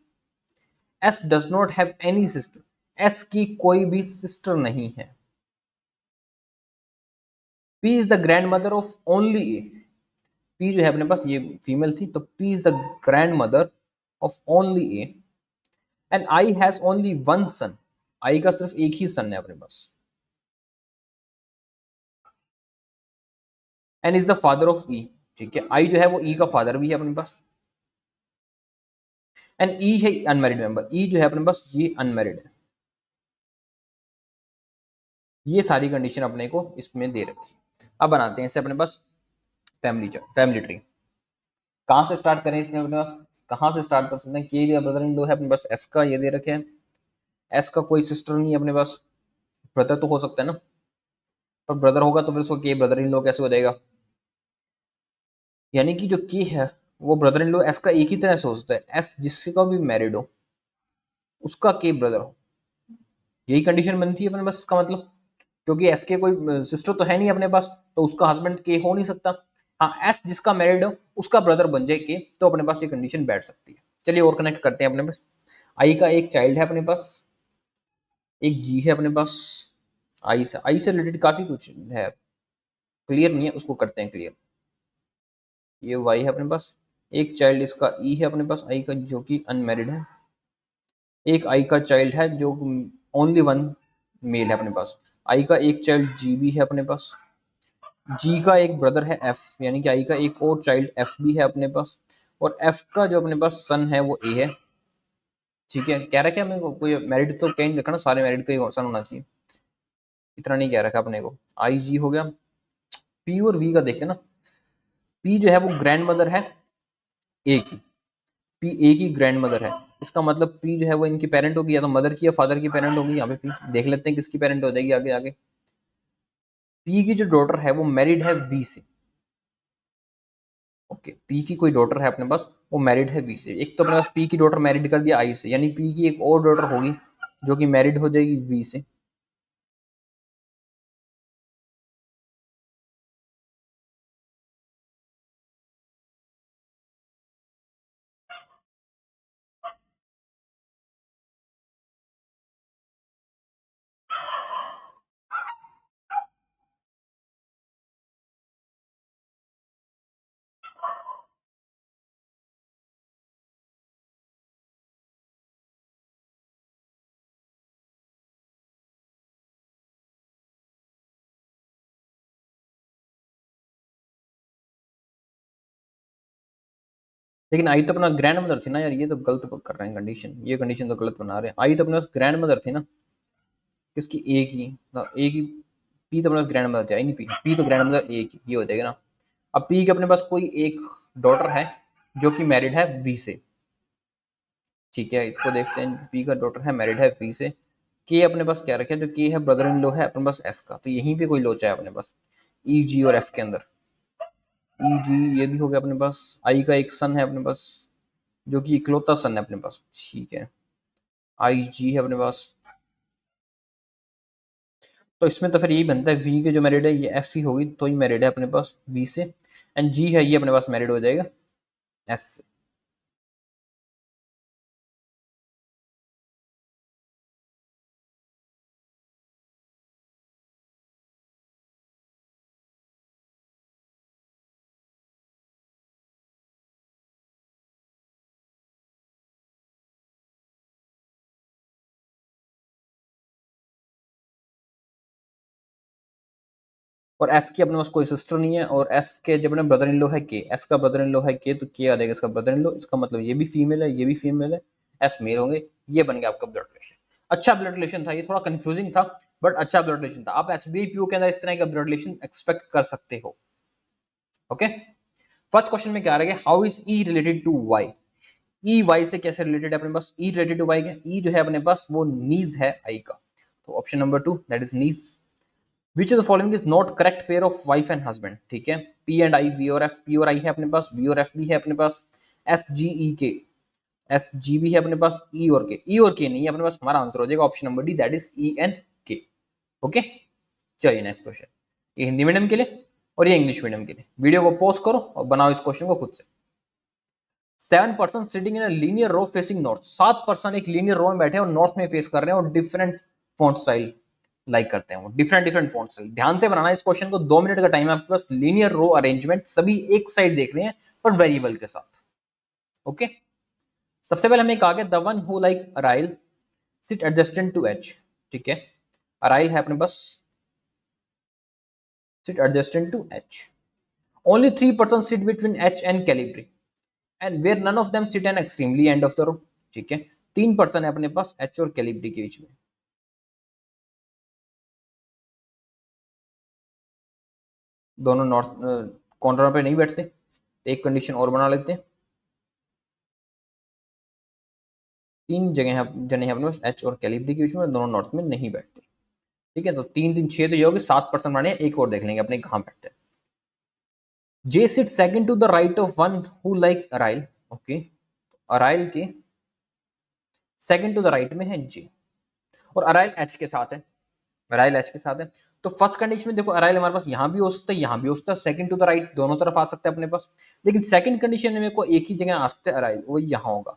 S does not have any sister, S की कोई भी सिस्टर नहीं है। P is the grandmother of only A, P जो है अपने पास ये फीमेल थी तो P is the grandmother of only A. And I has only one son, I का सिर्फ एक ही सन है अपने पास। And is the father of E, ठीक है, आई जो है वो ई का फादर भी है अपने पास। एंड ई है अनमैरिड मेंबर, ई जो है अपने पास ये अनमैरिड है। ये सारी कंडीशन अपने को इसमें दे रखी। अब बनाते हैं इसे अपने पास फैमिली ट्री। कहाँ से स्टार्ट करें इसमें अपने पास, कहाँ से स्टार्ट कर सकते हैं, के लिए ब्रदर इन लॉ है अपने पास एस का ये दे रखे हैं, एस का कोई सिस्टर नहीं है अपने पास, ब्रदर तो हो सकता है ना, पर ब्रदर होगा तो फिर उसको के ब्रदर इन लॉ कैसे हो जाएगा, यानी कि जो के है वो ब्रदर इन लॉ एस का एक ही तरह से हो सकता है, एस जिसका भी मैरिड हो उसका के ब्रदर हो, यही कंडीशन बनती है अपने पास इसका मतलब, क्योंकि एस के कोई सिस्टर तो है नहीं अपने पास तो उसका हस्बैंड के हो नहीं सकता। हाँ, एस जिसका मैरिड हो उसका ब्रदर बन जाए के, तो अपने पास ये कंडीशन बैठ सकती है। चलिए और कनेक्ट करते हैं अपने पास, आई का एक चाइल्ड है अपने पास, एक जी है अपने पास, आई से रिलेटेड काफी कुछ है, क्लियर नहीं है उसको करते हैं क्लियर। ये वाई है अपने पास, एक चाइल्ड इसका ई है अपने पास आई का जो कि अनमैरिड है, एक आई का चाइल्ड है जो ओनली वन मेल है अपने पास, आई का एक चाइल्ड जी भी है अपने पास, जी का एक ब्रदर है एफ, यानी कि आई का एक और चाइल्ड एफ भी है अपने पास, और एफ का जो अपने पास सन है वो ए है, ठीक है। कह रहा क्या मेरे को कोई मैरिड तो कहीं नहीं रखा ना, सारे मैरिड का ही सन होना चाहिए, इतना नहीं कह रखा अपने को। आई जी हो गया, पी और वी का देखते हैं ना, पी जो है वो ग्रैंड मदर है ए की, पी ए की ग्रैंड मदर है, इसका मतलब पी जो है वो इनकी पेरेंट होगी, या तो मदर की या फादर की पेरेंट होगी, यहाँ पे पी देख लेते हैं किसकी पेरेंट हो जाएगी आगे आगे। पी की जो डॉटर है वो मैरिड है वी से, ओके, पी की कोई डॉटर है अपने पास वो मैरिड है वी से, एक तो अपने पास पी की डॉटर मैरिड कर दिया आई से, यानी पी की एक और डॉटर होगी जो कि मैरिड हो जाएगी वी से। लेकिन आई तो अपना ग्रैंड मदर थी ना यार, ये तो गलत कर रहे हैं कंडीशन, ये कंडीशन तो गलत बना रहे हैं, आई तो अपने पास ग्रैंड मदर थी ना किसकी, ए की, ए की, पी तो अपने पास ग्रैंड मदर थी, आई नहीं पी तो ग्रैंड मदर ए की, ये हो जाएगा ना। अब पी के अपने पास कोई एक डॉटर है जो कि मैरिड है वी से, ठीक है, इसको देखते हैं, पी का डॉटर है मैरिड है वी से। के अपने पास क्या रखे, जो के है ब्रदर इन लॉ है अपने पास एस का, तो यहीं पे कोई लोचा है अपने पास ई जी और एफ के अंदर, ई जी ये भी हो गया अपने पास, आई का एक सन है अपने पास जो कि इकलौता सन है अपने पास, ठीक है, आई जी है अपने पास, तो इसमें तो फिर यही बनता है वी के जो मैरिड है ये एफ ही होगी तो ही मैरिड है अपने पास वी से, एंड जी है ये अपने पास मैरिड हो जाएगा एस से। और एस की अपने पास कोई सिस्टर नहीं है, और एस के जब अपने ब्रदर इन लॉ है के, एस का ब्रदर इन लॉ है के, तो के आ जाएगा इसका ब्रदर इन लॉ, इसका मतलब ये भी फीमेल है ये भी फीमेल है, एस मेल होंगे, ये बन गया आपका ब्लड रिलेशन। अच्छा ब्लड रिलेशन था, ये थोड़ा कंफ्यूजिंग था बट अच्छा ब्लड रिलेशन था, आप एसबीआई पीओ के अंदर इस तरह का ब्लड रिलेशन एक्सपेक्ट कर सकते हो। ओके, फर्स्ट क्वेश्चन में क्या आ रहा है, how is E related to Y, E Y से कैसे रिलेटेड है अपने पास, E related to Y, E जो है अपने पास वो नीज है आई का, तो option number 2 that is knees. Which of the following is not correct pair of wife and husband, ठीक है, पी एंड आई, वी और एफ, पी और आई है अपने पास, वी और एफ भी है अपने पास, एस जी ई के, एस जी भी है अपने पास, ई और के, ई और के नहीं है अपने पास, हमारा आंसर हो जाएगा option number D that is E and के। ओके, चलिए नेक्स्ट क्वेश्चन, ये हिंदी मीडियम के लिए और ये इंग्लिश मीडियम के लिए। वीडियो को पॉज करो और बनाओ इस क्वेश्चन को खुद से। 7 person sitting in linear row facing north, 7 person एक लीनियर रो में बैठे और नॉर्थ में फेस कर रहे हैं और डिफरेंट फॉन्ट स्टाइल लाइक करते हैं, वो डिफरेंट डिफरेंट फॉन्ट स्टाइल। ध्यान से बनाना इस क्वेश्चन को, 2 मिनट का टाइम है आपके पास। लीनियर रो अरेंजमेंट सभी एक साइड देख रहे हैं पर वेरिएबल के साथ। ओके, सबसे पहले हमें कहा गया the one who like Arial sit adjacent to H, ठीक है, अराइल है अपने पास, sit adjacent to H. Only 3 person sit between H and Calibri and where none of them sit an extremely end of the row, ठीक है, 3 person है अपने पास H और कैलिब्री के बीच में, दोनों नॉर्थ कॉर्नर पे नहीं बैठते। एक कंडीशन और बना लेते हैं, 3 जगह जने हैं अपने पास एच और कैलिब्री के बीच में, दोनों नॉर्थ में नहीं बैठते, ठीक है, तो 3 3 6 तो ये होगी, 7 पर्सन बने, एक और देख लेंगे अपने कहाँ बैठते हैं। J sit second to the right of one who like Arial, okay, Arial के सेकंड टू द राइट में है जे और अराइल एच के साथ है, अराइल एच के साथ है। तो फर्स्ट कंडीशन में देखो अराइल हमारे पास यहाँ भी हो सकता है, यहाँ भी हो सकता है, सेकंड टू द राइट दोनों तरफ आ सकता है अपने पास। लेकिन सेकंड कंडीशन में मेरे को एक ही जगह आ सकता है अराइल, वो यहाँ होगा,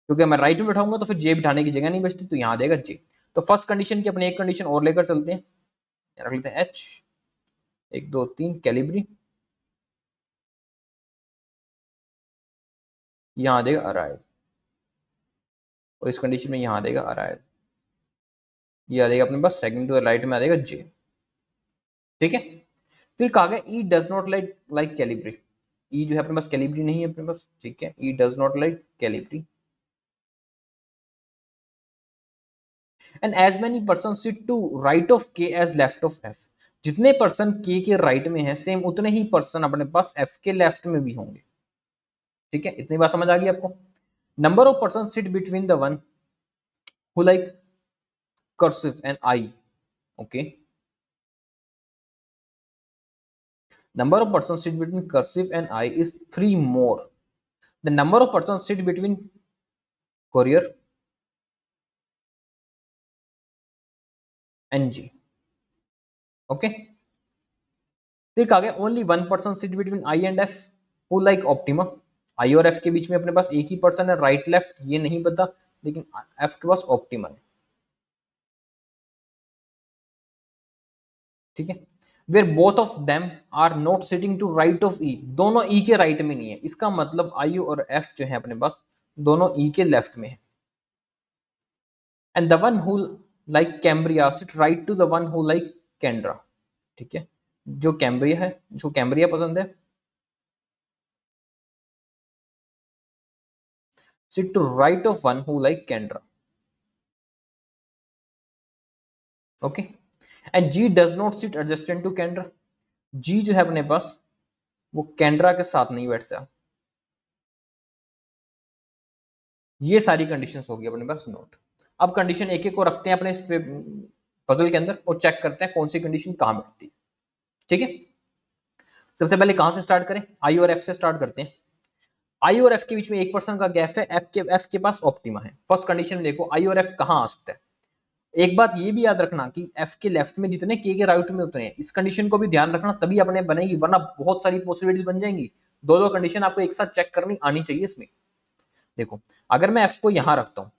क्योंकि मैं राइट में बैठाऊंगा तो फिर जे बिठाने की जगह नहीं बचती, तो यहाँ आ जाएगा जे। तो फर्स्ट कंडीशन की अपने एक कंडीशन और लेकर चलते हैं, रख लेते हैं एच, 1 2 3 कैलिब्री, यहाँ आ जाएगा अराइल, और इस कंडीशन में यहाँ आ जाएगा अराइल, ये आ जाएगा अपने पास सेकंड टू द राइट में आ जाएगा जे, ठीक है। फिर कहा गया E does not like like Calibri, E जो है अपने पास कैलिब्री नहीं है अपने पास, ठीक है, E does not like Calibri and as many person sit to right of K as left of F, जितने पर्सन के राइट में है सेम उतने ही पर्सन अपने पास एफ के लेफ्ट में भी होंगे, ठीक है, इतनी बात समझ आ गई आपको। Number of person sit between the one who like cursive and I, okay, number of persons sit between cursive and I is 3 more. The number of persons sit between courier and G. Okay. फिर कहा गया only 1 person sit between I and F who like Optima, I और F के बीच में अपने पास एक ही पर्सन है, राइट लेफ्ट ये नहीं पता, लेकिन एफ के पास ऑप्टिमा है, ठीक है। Where both of them are not sitting to right of E, दोनों ई के राइट में नहीं है, इसका मतलब आई और एफ जो है अपने पास दोनों ई के लेफ्ट में है। And the one who like Cambria sit right to the one who like Candara, ठीक है, जो कैम्ब्रिया है, जो कैम्ब्रिया पसंद है, sit to right of one who like Candara, okay. And G does not sit adjacent to Candara, G जो है अपने पास वो कैंड्रा के साथ नहीं बैठता। ये सारी कंडीशंस होगी अपने पास नोट। अब कंडीशन एक एक को रखते हैं अपने इस पजल के अंदर और चेक करते हैं कौन सी कंडीशन कहां बैठती है, ठीक है। सबसे पहले कहां से स्टार्ट करें, आई और एफ से स्टार्ट करते हैं। आई और एफ के बीच में 1 पर्सन का गैप है, एफ के पास ऑप्टिमा है। फर्स्ट कंडीशन में देखो आई और एफ कहां आ सकता है। एक बात ये भी याद रखना कि एफ के लेफ्ट में जितने के राइट में उतने हैं, इस कंडीशन को भी ध्यान रखना, तभी अपने बनेगी, वरना बहुत सारी पॉसिबिलिटीज बन जाएंगी। दो दो कंडीशन आपको एक साथ चेक करनी आनी चाहिए इसमें। देखो अगर मैं एफ को यहां रखता हूं,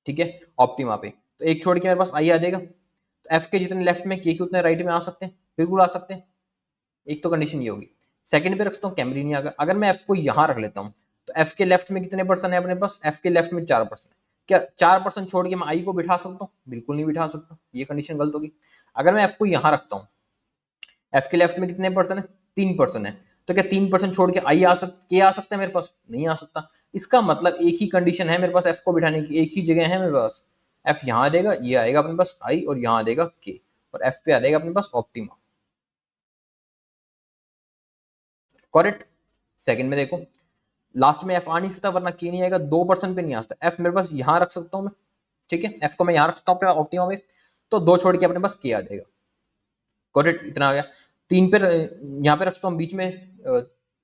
ठीक है, ऑप्टिमा पे, तो एक छोड़ के मेरे पास आई आ जाएगा, तो एफ के जितने लेफ्ट में के उतने राइट में आ सकते हैं, बिल्कुल आ सकते हैं, एक तो कंडीशन ये होगी। सेकंड पे रखता हूँ कैमरी नहीं आएगा। अगर मैं एफ को यहां रख लेता हूँ तो एफ के लेफ्ट में कितने पर्सन है अपने पास, एफ के लेफ्ट में 4 पर्सन है, क्या 4 पर्सन छोड़ के मैं आई को बिठा सकता हूँ, बिल्कुल नहीं बिठा सकता, ये कंडीशन गलत होगी। अगर मैं एफ को यहां रखता हूँ, एफ के लेफ्ट में कितने पर्सन है, 3 पर्सन है, तो क्या 3 पर्सन छोड़ के आई आ सकता है मेरे पास, नहीं आ सकता। इसका मतलब एक ही कंडीशन है मेरे पास एफ को बिठाने की, एक ही जगह है मेरे पास, एफ यहाँ आ जाएगा, ये आएगा अपने पास आई, और यहाँ आ जाएगा के, और एफ पे आ जाएगा अपने पास ऑप्टिमा, करेक्ट। सेकंड में देखो लास्ट में एफ आ नहीं सकता वरना के नहीं आएगा, 2% पे नहीं आ सकता। एफ मेरे पास यहां रख सकता हूं मैं, ठीक है, एफ को मैं यहां रखता हूं ऑप्टिमा में, तो 2 छोड़ के अपने पास के आ जाएगा। करेक्ट, इतना आ गया। 3 पे यहाँ पे रखता हूँ बीच में,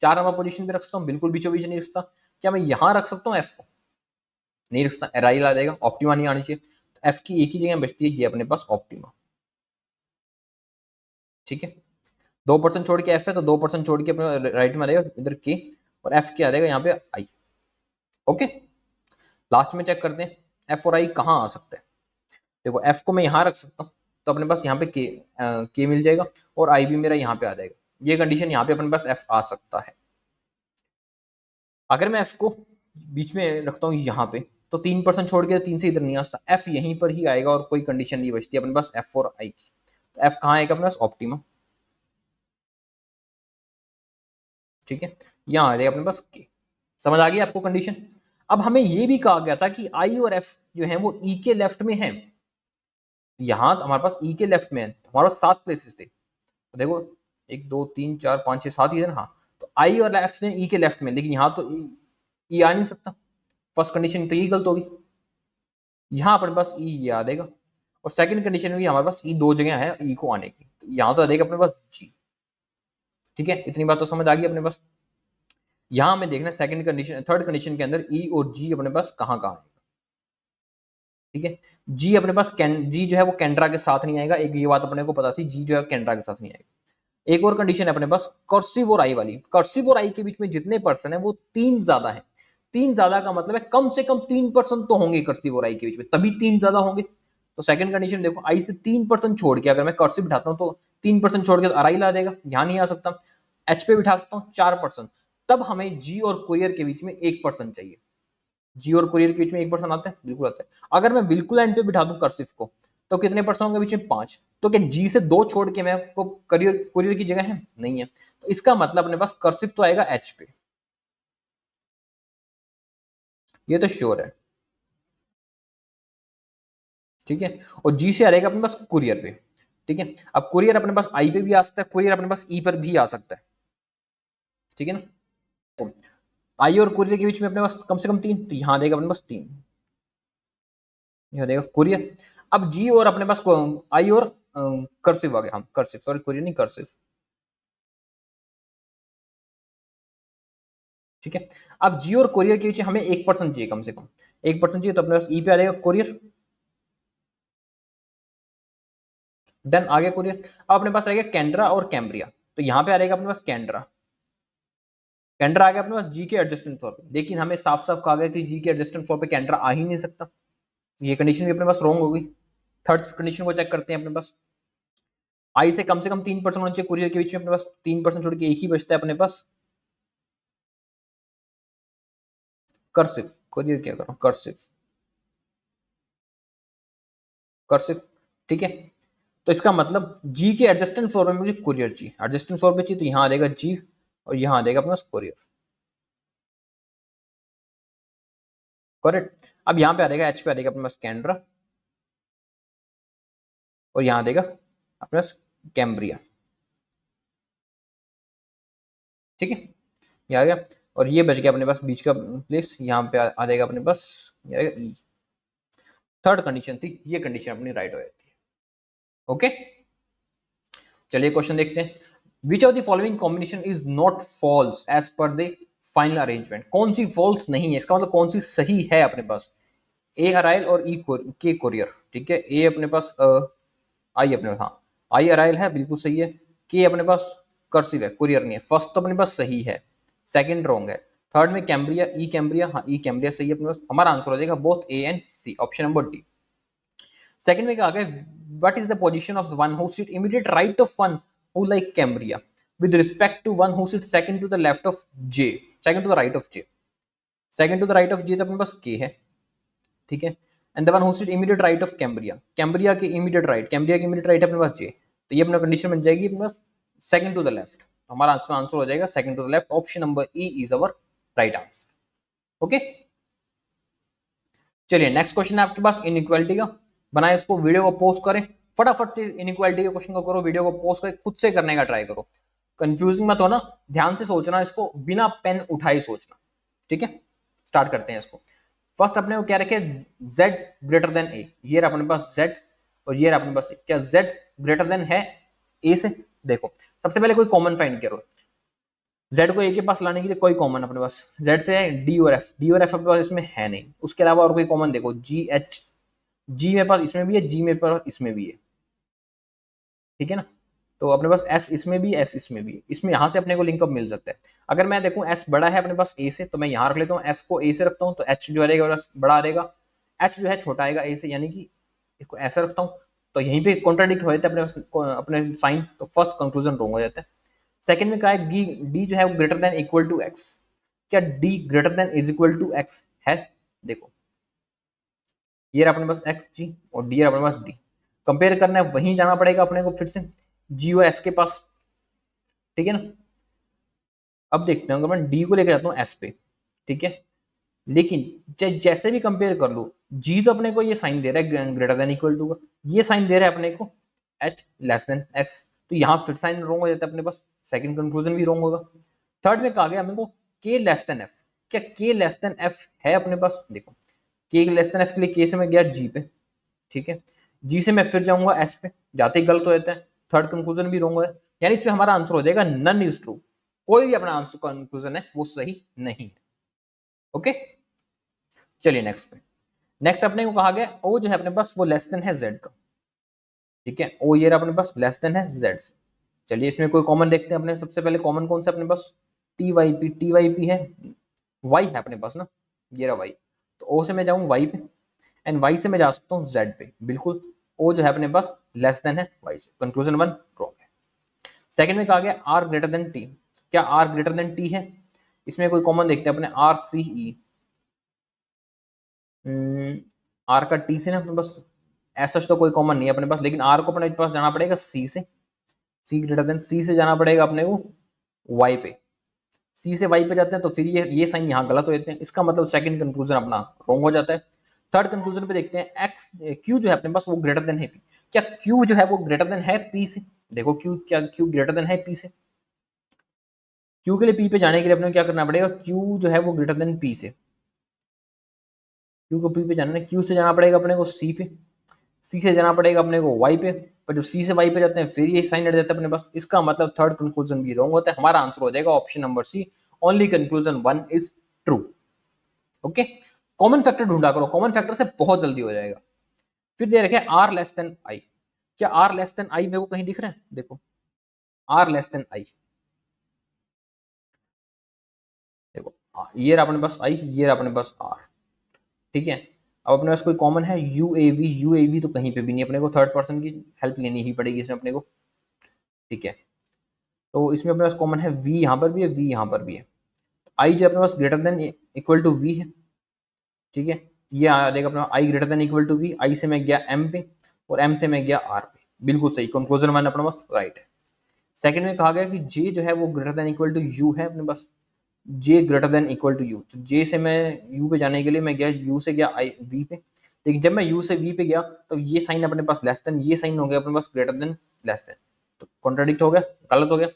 4 नंबर पोजीशन पे रखता हूँ, बिल्कुल बीचों बीच नहीं रखता। क्या मैं यहाँ रख सकता हूँ एफ को? नहीं रखता, एराइल आ जाएगा, ऑप्टिमा नहीं आनी चाहिए। तो एफ की एक ही जगह बचती है, ये अपने पास ऑप्टिमा, ठीक है। 2% छोड़ के एफ है, तो 2% छोड़ के अपने राइट में आ जाएगा इधर के, और एफ के आ जाएगा यहाँ पे आई। ओके, लास्ट में चेक करते हैं एफ और आई कहाँ आ सकता है। देखो एफ को मैं यहाँ रख सकता हूँ, तो अपने पास यहाँ पे के मिल जाएगा, और आई भी मेरा यहाँ पे आ जाएगा। ये कंडीशन यहाँ पे अपने पास एफ आ सकता है। अगर मैं एफ को बीच में रखता हूँ यहाँ पे, तो 3% छोड़ के 3 से इधर नहीं आ सकता, एफ यहीं पर ही आएगा, और कोई कंडीशन नहीं बचती अपने पास एफ और आई की। तो एफ कहाँ आएगा अपने पास? ऑप्टिमा, ठीक है, यहाँ आ जाएगा अपने पास के। समझ आ गई आपको कंडीशन? अब हमें ये भी कहा गया था कि आई और एफ जो है वो ई के लेफ्ट में है। यहाँ हमारे पास ई के लेफ्ट में है, तो हमारे पास 7 प्लेसेस थे, तो देखो 1 2 3 4 5 6 7 ही है ना। हाँ, तो आई और एफ ने ई के लेफ्ट में, लेकिन यहाँ तो ई आ नहीं सकता, फर्स्ट कंडीशन तो ये गलत होगी। यहाँ अपने पास ई ये आ देगा, और सेकंड कंडीशन में भी हमारे पास ई 2 जगह है ई को आने की, तो यहाँ तो आ जाएगा अपने पास जी। ठीक है, इतनी बात तो समझ आ गई अपने पास। यहाँ हमें देखना सेकंड कंडीशन, थर्ड कंडीशन के अंदर ई और जी अपने पास कहाँ कहाँ आएगा। ठीक है, जी अपने पास जी जो है वो कैंड्रा के साथ नहीं आएगा, एक ये बात अपने को पता थी, जी जो है कैंड्रा के साथ नहीं आएगा। एक और कंडीशन है अपने पास कर्सिव और आई वाली। कर्सिव और आई के बीच में जितने पर्सन है वो 3 ज्यादा है। 3 ज्यादा का मतलब है कम से कम 3% तो होंगे कर्सिव और आई के बीच में, तभी 3 ज्यादा होंगे। तो सेकंड कंडीशन देखो, आई से 3% छोड़ के अगर मैं कर्सिव बिठाता हूँ, तो 3% छोड़ के तो अराइल आ जाएगा, यहाँ नहीं आ सकता। एच पे बिठा सकता हूँ 4%, तब हमें जी और कुरियर के बीच में 1% चाहिए। जी और कुरियर के बीच में 1% आता है, बिल्कुल आता है। अगर मैं बिल्कुल एंड पे बिठा दूं कर्सिव को, तो कितने परसेंट होंगे बीच में? 5। तो क्या जी से 2 छोड़ के मैं को कुरियर की जगह है? नहीं है। तो इसका मतलब अपने पास कर्सिव तो आएगा एच पे, ये तो श्योर है, ठीक है। और जी से आ जाएगा अपने पास कुरियर पे, ठीक है। अब कुरियर अपने पास आई पे भी आ सकता है, कुरियर अपने पास ई पर भी आ सकता है, ठीक है ना। तो आई और कुरियर के बीच में अपने पास कम से कम 3, तो यहाँ देगा अपने पास 3, यहाँ देगा कुरियर। अब जी और अपने पास आई और कर्सिव आ गया, हम कर्सिव, सॉरी कुरियर नहीं, कर्सिव, ठीक है। अब जी और कोरियर के बीच हमें 1% चाहिए, कम से कम 1% चाहिए, तो अपने पास ई पे आ जाएगा कोरियर। डन, आ गया कोरियर। अब अपने पास रहेगा कैंड्रा और कैम्ब्रिया, तो यहाँ पे आ जाएगा अपने पास कैंड्रा। कैंड्रा आ गया अपने पास जी के एडजस्टेंट फ्लोर पे, लेकिन हमें साफ साफ कहा गया कि जी के एडजस्टेंट फ्लोर पे कैंड्रा आ ही नहीं सकता, तो ये कंडीशन भी अपने पास रॉन्ग हो गई। थर्ड कंडीशन को चेक करते हैं अपने पास। आई से कम 3% होना चाहिए कुरियर के बीच में, अपने पास 3% छोड़ के एक ही बचता है अपने पास, कर्सिव। कुरियर क्या करो, कर्सिव, कर्सिव, ठीक है। तो इसका मतलब जी के एडजस्टेंट फ्लोर में मुझे कुरियर चाहिए, एडजस्टेंट फ्लोर पे चाहिए, तो यहाँ आ जाएगा जी, और यहाँ आ जाएगा अपना कुरियर। करेक्ट। अब यहाँ पे आ जाएगा एच पे आ जाएगा अपने पास कैंड्रा, और यहाँ आ जाएगा अपने पास कैम्ब्रिया, ठीक है, ये आ गया। और ये बच गया अपने पास बीच का प्लेस, यहाँ पे आ जाएगा अपने पास, ये आएगा ई। थर्ड कंडीशन थी, ये कंडीशन अपनी राइट हो जाती है। ओके, चलिए क्वेश्चन देखते हैं। Which of the following combination is not false as per the final arrangement? कौन सी फॉल्स नहीं है, इसका मतलब कौन सी सही है अपने पास? ए अराइल और ई के कोरियर, ठीक है। ए अपने पास आई अपने पास, हाँ आई अराइल है, बिल्कुल सही है। के अपने पास कर्सिव है, कुरियर नहीं है। फर्स्ट तो अपने पास सही है, सेकंड रॉन्ग है। थर्ड में कैम्ब्रिया, ई कैम्ब्रिया, हाँ ई कैम्ब्रिया सही है अपने पास। हमारा आंसर हो जाएगा both A and C, option number D. Second में क्या आ गया, what is the position of the one who sit immediate right of one who like Cambria with respect to one who sit second to the left of J, second to the right of J. Second to the right of J तो अपने पास K है, ठीक है। And the one who sit immediate right of Cambria, Cambria के immediate right, Cambria के immediate right अपने पास जे, तो ये अपना कंडीशन बन जाएगी अपने पास सेकंड टू द लेफ्ट। हमारा आंसर हो जाएगा second to the left, option number E is our right answer. Okay, चलिए नेक्स्ट क्वेश्चन है आपके पास इनइक्वालिटी का। बनाए इसको, वीडियो को पोस्ट करें, फटाफट से इनइक्वालिटी के क्वेश्चन को करो, वीडियो को पोस्ट करें, खुद से करने का ट्राई करो, कंफ्यूजिंग मत होना, ध्यान से सोचना, इसको बिना पेन उठाए सोचना, ठीक है, स्टार्ट करते हैं इसको। फर्स्ट अपने को क्या रखे, z ग्रेटर देन a, ये रहा अपने पास z और ये रहा अपने पास a। क्या z ग्रेटर देन है a से? देखो सबसे पहले कोई कॉमन फाइंड करो, z को a के पास लाने के लिए कोई कॉमन अपने पास z से है d और f, d और f अपने पास इसमें है नहीं, उसके अलावा और कोई कॉमन देखो g h, g मेरे पास इसमें भी है, g मेरे पास इसमें भी है, ठीक है ना। तो अपने पास s इसमें भी, s इसमें भी, इसमें यहां से अपने को लिंकअप मिल सकता है। अगर मैं देखूं s बड़ा है अपने पास a से, तो मैं यहां रख लेता हूं, s को a से रखता हूं, तो h जो रहेगा बड़ा रहेगा, h जो है छोटा आएगा a से, यानी कि इसको ऐसा रखता हूं, तो यहीं पे कॉन्ट्राडिक्ट हो जाता है अपने साइन, तो फर्स्ट कंक्लूजन रॉन्ग हो जाता है। सेकंड में कहा है d जो है वो greater than equal to x, क्या d greater than is equal to x है? देखो ये रहा अपने पास x g और d अपने पास d, कंपेयर करना है वहीं जाना पड़ेगा अपने को फिर से g और s के पास, ठीक है ना। अब देखते हैं, अगर मैं d को लेकर जाता हूँ s पे, ठीक है, लेकिन जैसे भी कंपेयर कर लो, g तो अपने को ये साइन दे रहा है ग्रेटर देन इक्वल टू का, ये साइन दे रहा है अपने को h लेस देन s, तो यहाँ फिर साइन रॉन्ग हो जाता है अपने पास, सेकंड कंक्लूजन भी रॉन्ग होगा। थर्ड में कहा गया अपने को k लेस देन f, क्या k लेस देन f है अपने पास? देखो k लेस देन f के लिए k से मैं गया g पे, ठीक है, g से मैं फिर जाऊंगा s पे, जाते ही गलत हो जाता है, थर्ड कंक्लूजन भी रॉन्ग है, यानी इसमें हमारा आंसर हो जाएगा नन इज ट्रू, कोई भी अपना आंसर कंक्लूजन है वो सही नहीं है। ओके, चलिए नेक्स्ट पे। नेक्स्ट अपने को कहा गया o जो है अपने पास वो लेस देन है z का, ठीक है, o ये रहा अपने पास लेस देन है z से। चलिए इसमें कोई कॉमन देखते हैं अपने, सबसे पहले कॉमन कौन सा अपने पास, टी वाई पी है, y है अपने पास ना, ये रहा y, तो o से मैं जाऊं y पे एंड y से मैं जा सकता हूं z पे, बिल्कुल o जो है अपने पास लेस देन है y से, कंक्लूजन वन रॉन्ग है। सेकंड में कहा गया r ग्रेटर देन t, क्या r ग्रेटर देन t है? इसमें कोई कॉमन देखते हैं अपने, r c e, आर का टी से ना अपने पास ऐसा तो कोई कॉमन नहीं है अपने पास, लेकिन आर को अपने पास जाना पड़ेगा सी से, सी ग्रेटर देन, सी से जाना पड़ेगा अपने को वाई पे, सी से वाई पे जाते हैं तो फिर ये साइन यहाँ गलत हो जाते हैं, इसका मतलब सेकंड कंक्लूजन अपना रॉन्ग हो जाता है। थर्ड कंक्लूजन पे देखते हैं एक्स क्यू जो है अपने पास वो ग्रेटर देन है पी, क्या क्यू जो है वो ग्रेटर देन है पी से? देखो क्यू, क्या क्यू ग्रेटर देन है पी से? क्यू के लिए पी पे जाने के लिए अपने को क्या करना पड़ेगा, क्यू जो है वो ग्रेटर देन पी से, क्यू को पी पे जाना है, क्यू से जाना पड़ेगा अपने को सी पे, सी से जाना पड़ेगा अपने को वाई पे, पर जब सी से वाई पे जाते हैं फिर ये साइन हट जाता है अपने पास, इसका मतलब थर्ड कंक्लूजन भी रॉन्ग होता है, हमारा आंसर हो जाएगा option number C, only conclusion one is true. Okay, common factor ढूंढा करो, कॉमन फैक्टर से बहुत जल्दी हो जाएगा। फिर दे रखे आर लेस देन आई, क्या आर लेस देन आई मेरे को कहीं दिख रहा है? देखो आर लेस देन आई, देखो ये रहा अपने पास आई, ये रहा अपने पास आर, ठीक है। अब अपने पास कोई कॉमन है यूएवी, यूएवी तो कहीं पे भी नहीं, अपने को थर्ड पर्सन की हेल्प लेनी ही पड़ेगी इसमें अपने को, ठीक है। तो इसमें अपने पास कॉमन है v, यहाँ पर भी है v, यहाँ पर भी है, आई जो अपने पास greater than equal to v है, ठीक है, ये आ जाएगा अपना I greater than equal to v, I से मैं गया m पे और m से मैं गया r पे, बिल्कुल सही, कंक्लूजन वन अपने पास राइट है। सेकंड में कहा गया कि j जो है वो greater than equal to u है अपने पास, j greater than equal to u, तो j से मैं u पे जाने के लिए मैं गया u से गया i v पे, लेकिन जब मैं u से v पे गया तो ये साइन अपने पास लेस देन, ये साइन हो गया अपने पास ग्रेटर देन लेस देन, तो कॉन्ट्राडिक्ट हो गया, गलत हो गया।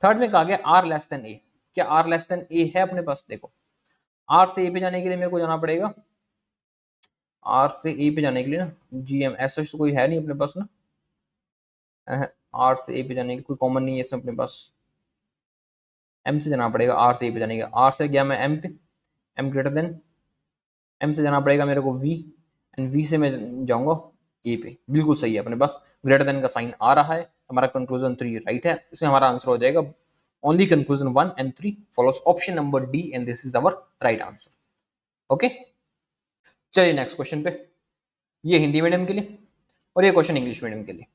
थर्ड में कहा गया आर लेस देन ए, क्या आर लेस देन ए है अपने पास? देखो आर से ए पे जाने के लिए मेरे को जाना पड़ेगा, आर से ए पे जाने के लिए ना जी एम, ऐसा तो कोई है नहीं अपने पास ना, आर से ए पे जाने के कोई कॉमन नहीं है इसमें अपने पास, एम से जाना पड़ेगा आर से ए पे जाने के, आर से गया मैं एम पे, एम ग्रेटर देन, एम से जाना पड़ेगा मेरे को वी एंड वी से मैं जाऊंगा ए पे, बिल्कुल सही है अपने पास, ग्रेटर देन का साइन आ रहा है, हमारा कंक्लूजन 3 राइट है, इसमें हमारा आंसर हो जाएगा only conclusion 1 and 3 follows option number D and this is our right answer. Okay, चलिए नेक्स्ट क्वेश्चन पे, ये हिंदी मीडियम के लिए और ये क्वेश्चन इंग्लिश मीडियम के लिए,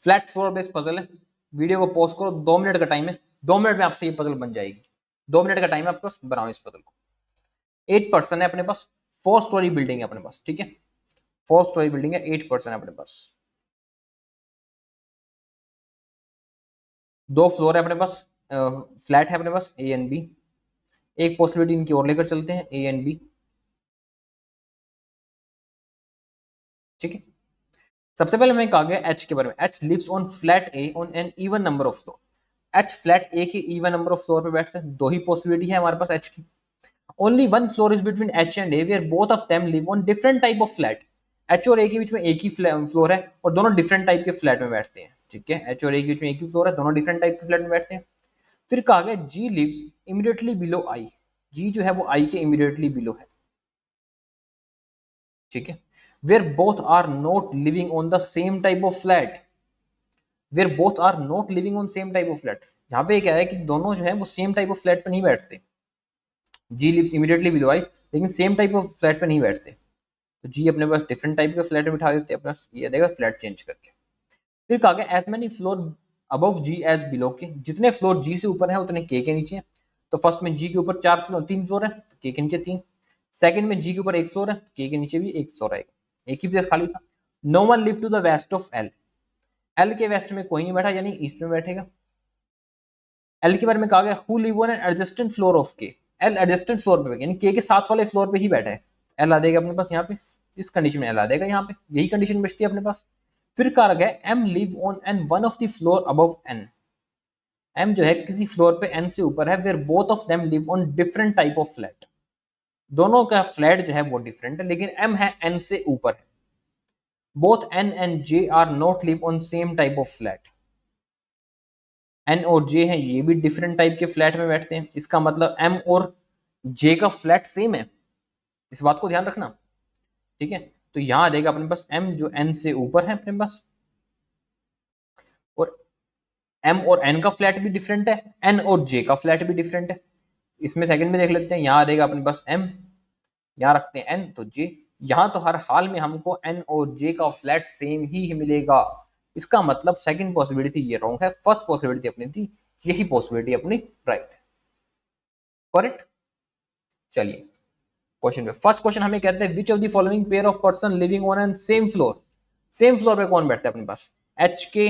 फ्लैट फ्लोर बेस्ड पजल है, वीडियो को पॉज करो, 2 मिनट का टाइम है, 2 मिनट में आपसे ये पजल बन जाएगी, 2 मिनट का टाइम है आपके पास, बनाओ इस पजल को। 8 पर्सन है अपने पास, 4 स्टोरी बिल्डिंग है अपने पास, ठीक है, 4 स्टोरी बिल्डिंग है, 8 पर्सन है अपने पास, 2 फ्लोर है अपने पास, फ्लैट है अपने पास ए एंड बी, एक पॉसिबिलिटी इनकी और लेकर चलते हैं ए एंड बी, ठीक है। सबसे पहले मैं कहा गया एच के बारे में, H lives on flat A on an even number of floor, H flat A के इवन नंबर ऑफ फ्लोर पे बैठते हैं, दो ही पॉसिबिलिटी है हमारे पास एच की, only one floor is between H and A where both of them live on different type of flat. H और ए के बीच में एक ही फ्लोर है और दोनों डिफरेंट टाइप के फ्लैट में बैठते हैं, ठीक है, एच और ए के बीच में एक ही फ्लोर है, दोनों डिफरेंट टाइप के फ्लैट में बैठते हैं। फिर कहा गया जी लिव्स इमीडिएटली बिलो आई, जी जो है वो आई के इमीडिएटली बिलो है, ठीक है। Where both are not living on the same type of flat, where both are not living on same type of flat, यहाँ पे क्या है कि दोनों जो है वो सेम टाइप ऑफ फ्लैट पे नहीं बैठते। जी लिव्स इमीडिएटली बिलो आई लेकिन सेम टाइप ऑफ फ्लैट पे नहीं बैठते, तो जी अपने पास डिफरेंट टाइप के फ्लैट में बिठा देते हैं अपना, ये देगा फ्लैट चेंज करके। फिर कहा गया एज मेनी फ्लोर अबव जी एज बिलो के, जितने फ्लोर जी से ऊपर है उतने के नीचे है। तो फर्स्ट में जी के ऊपर तीन फ्लोर है तो के नीचे तीन। सेकंड में जी के ऊपर एक फ्लोर है तो के नीचे भी एक फ्लोर आएगा, एक ही प्लेस खाली था। No one live to the west of L, L के वेस्ट में कोई नहीं बैठा यानी ईस्ट में बैठेगा। एल के बारे में कहा गया who live on N adjacent floor of के, एल एडजस्टेंट फ्लोर पे यानी के साथ वाले फ्लोर पे ही बैठा है, एल आ देगा अपने पास यहाँ पे, इस कंडीशन में एल आ देगा यहाँ पे, यही कंडीशन बचती है अपने पास। फिर कहा गया M live on an one of the floor above N, M जो है किसी फ्लोर पे एन से ऊपर है, where both of them live on different type of flat, दोनों का फ्लैट जो है वो डिफरेंट है लेकिन एम है एन से ऊपर है। Both N and J are not live on same type of flat, N और जे है ये भी डिफरेंट टाइप के फ्लैट में बैठते हैं, इसका मतलब एम और जे का फ्लैट सेम है, इस बात को ध्यान रखना, ठीक है। तो यहां आ जाएगा अपने पास एम जो एन से ऊपर है अपने पास, और एम और एन का फ्लैट भी डिफरेंट है, एन और जे का फ्लैट भी डिफरेंट है। इसमें सेकंड में देख लेते हैं, यहां आ जाएगा अपने पास एम, यहां रखते हैं एन तो जे, यहां तो हर हाल में हमको एन और जे का फ्लैट सेम ही मिलेगा, इसका मतलब सेकंड पॉसिबिलिटी ये रॉन्ग है, फर्स्ट पॉसिबिलिटी अपनी थी, यही पॉसिबिलिटी अपनी राइट है, करेक्ट। चलिए क्वेश्चन पे, फर्स्ट क्वेश्चन हमें कहते हैं which of the following pair of person living on an same floor, same floor पे कौन बैठता है अपने पास, एच के,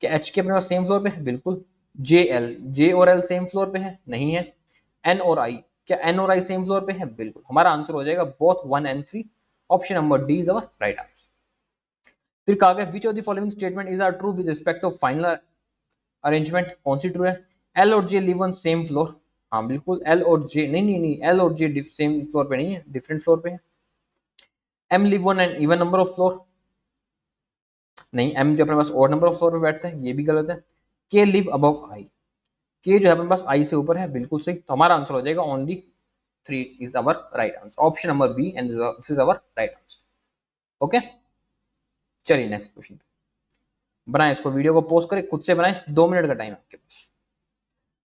क्या एच के अपने पास सेम फ्लोर पे है, बिल्कुल। जे एल, जे और एल सेम फ्लोर पे है, नहीं है। एन और आई, क्या एन और आई सेम फ्लोर पे है, बिल्कुल, हमारा आंसर हो जाएगा both 1 and 3, option number D is our right answer. फिर कहा गया which of the following statement is are true with respect of final arrangement, कौन सी ट्रू है, एल और J live on same floor, हाँ बिल्कुल, एल और जे नहीं नहीं नहीं, एल और जे सेम फ्लोर पे नहीं है, डिफरेंट फ्लोर पे है। M live on an even number of floor, नहीं, एम जो अपने पास और नंबर ऑफ फ्लोर पे बैठते हैं, ये भी गलत है। के लिव अबव आई, के जो है अपने पास आई से ऊपर है, बिल्कुल सही, तो हमारा आंसर हो जाएगा only 3 is our right answer, option number B and this is our right answer. Okay, चलिए नेक्स्ट क्वेश्चन बनाए, इसको वीडियो को पोस्ट करें, खुद से बनाए, 2 मिनट का टाइम आपके पास।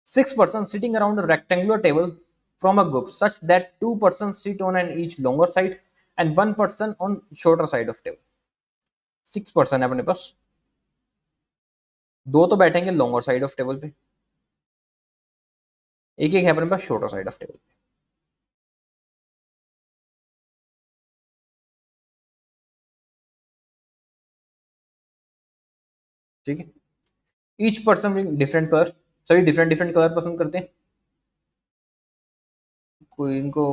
6 persons sitting around a rectangular table from a group such that 2 persons sit on an each longer side and 1 person on shorter side of table। 6 person है अपने पास, दो तो बैठेंगे लॉन्गर साइड ऑफ टेबल पे, एक एक है अपने पास शॉर्टर साइड ऑफ टेबल पे, ठीक है। ईच पर्सन डिफरेंट कलर, सभी डिफरेंट डिफरेंट कलर पसंद करते हैं, कोई इनको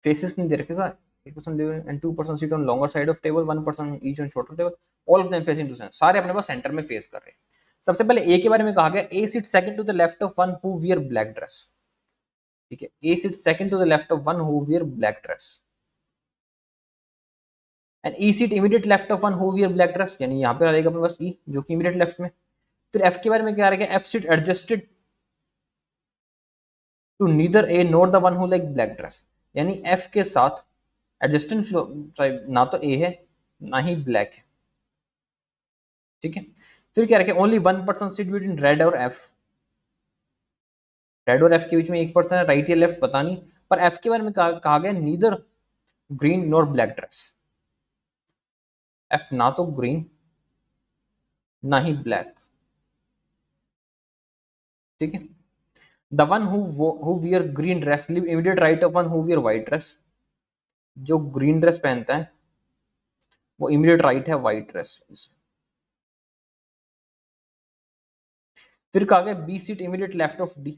फेसेस नहीं दे रखेगा, 8 person and 2 person sit on longer side of table, 1 person each on shorter table, all of them facing to center, सारे अपने पास सेंटर में फेस कर रहे हैं। सबसे पहले ए के बारे में कहा गया A sit second to the left of one who wear black dress, ठीक है, A sit second to the left of one who wear black dress and E sit immediate left of one who wear black dress, यानी यहाँ पे रहेगा अपने पास ई जो कि इमीडिएट लेफ्ट में। फिर एफ के बारे में क्या रहेगा, F sit adjusted to neither A not the one who like black dress, यानी एफ के साथ एडजस्टेंट फ्लो ना तो ए है ना ही ब्लैक है, ठीक है। फिर क्या रखे, only 1 person sit between red और एफ, रेड और एफ के बीच में 1 person है, राइट या लेफ्ट पता नहीं, पर एफ के बारे में कहा गया neither green nor black dress, F ना तो ग्रीन ना ही ब्लैक, ठीक है। The one who wear green dress live immediate right of one who wear white dress, जो ग्रीन ड्रेस पहनता है वो इमीडिएट राइट है व्हाइट ड्रेस से। फिर कहा गया B seat immediate left of D,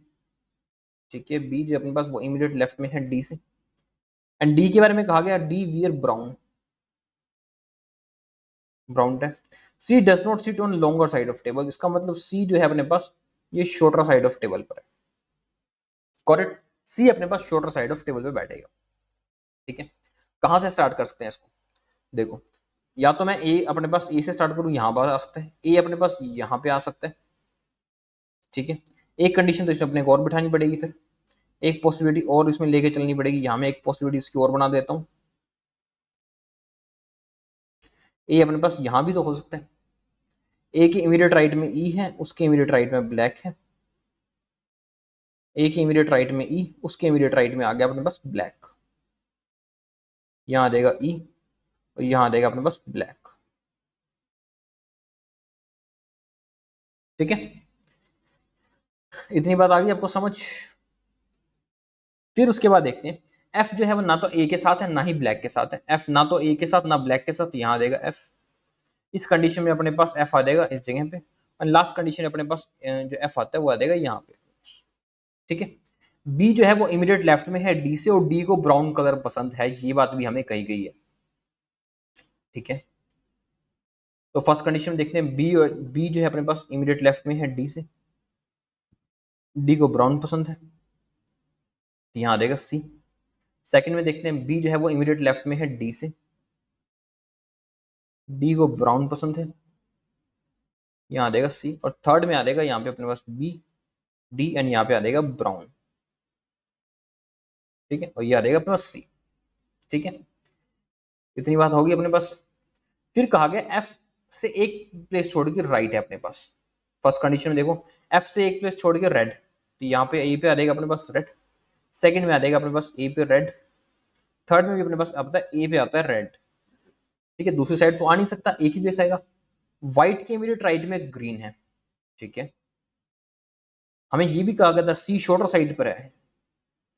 ठीक है, बी जो अपने पास वो इमीडिएट लेफ्ट में है डी से। एंड डी के बारे में कहा गया D wear brown, brown dress. C does not sit on longer side of table, इसका मतलब सी जो है अपने पास ये शॉर्टर साइड ऑफ टेबल पर है, करेक्ट। सी अपने पास शॉर्टर साइड ऑफ टेबल पे बैठेगा। ठीक है, कहां से स्टार्ट कर सकते हैं इसको? देखो, या तो मैं ए अपने पास ए से स्टार्ट करूं, यहां पर आ सकता है, ए अपने पास यहां पे आ सकता है। ठीक है, एक कंडीशन तो इसमें अपने को और बिठानी पड़ेगी, फिर एक पॉसिबिलिटी और इसमें लेके चलनी पड़ेगी। यहां में एक पॉसिबिलिटी इसकी और बना देता हूं, ए अपने पास यहां भी तो हो सकता है। ए के इमीडिएट राइट में ई है, उसके इमीडिएट राइट में ब्लैक है। ए के इमीडिएट राइट में ई, उसके इमीडिएट राइट में आ गया अपने पास ब्लैक। यहां देगा ई और यहां देगा अपने पास ब्लैक। ठीक है, इतनी बात आ गई आपको समझ? फिर उसके बाद देखते हैं, एफ जो है वो ना तो ए के साथ है ना ही ब्लैक के साथ है। एफ ना तो ए के साथ ना ब्लैक के साथ, यहां देगा एफ। इस कंडीशन में अपने पास एफ आ जाएगा इस जगह पे, और लास्ट कंडीशन अपने पास जो एफ आता है वो आ जाएगा यहाँ पे। ठीक है, बी जो है वो इमीडिएट लेफ्ट में है डी से, और डी को ब्राउन कलर पसंद है, ये बात भी हमें कही गई है। ठीक है, तो फर्स्ट कंडीशन में देखते हैं, बी जो है अपने पास इमीडिएट लेफ्ट में है डी से, डी को ब्राउन पसंद है, यहाँ आ जाएगा सी। सेकंड में देखते हैं, बी जो है वो इमीडिएट लेफ्ट में है डी से, डी को ब्राउन पसंद है, यहाँ आ जाएगा सी। और थर्ड में आ जाएगा यहाँ पे अपने पास बी, डी एंड यहाँ पे आ जाएगा ब्राउन। ठीक है, और ये आ जाएगा अपने पास सी। ठीक है, इतनी बात होगी अपने पास। फिर कहा गया एफ से एक प्लेस छोड़ के राइट है अपने पास। फर्स्ट कंडीशन में देखो, एफ से एक प्लेस छोड़ के रेड, तो यहाँ पे ए पे आ जाएगा अपने पास रेड। सेकंड में आ जाएगा अपने पास ए पे रेड। थर्ड में भी अपने पास आता है ए पे आता है रेड। ठीक है, दूसरी साइड तो आ नहीं सकता, एक ही प्लेस आएगा। व्हाइट के इमीडिएट राइट में ग्रीन है। ठीक है, हमें ये भी कहा गया था सी शॉर्टर साइड पर है।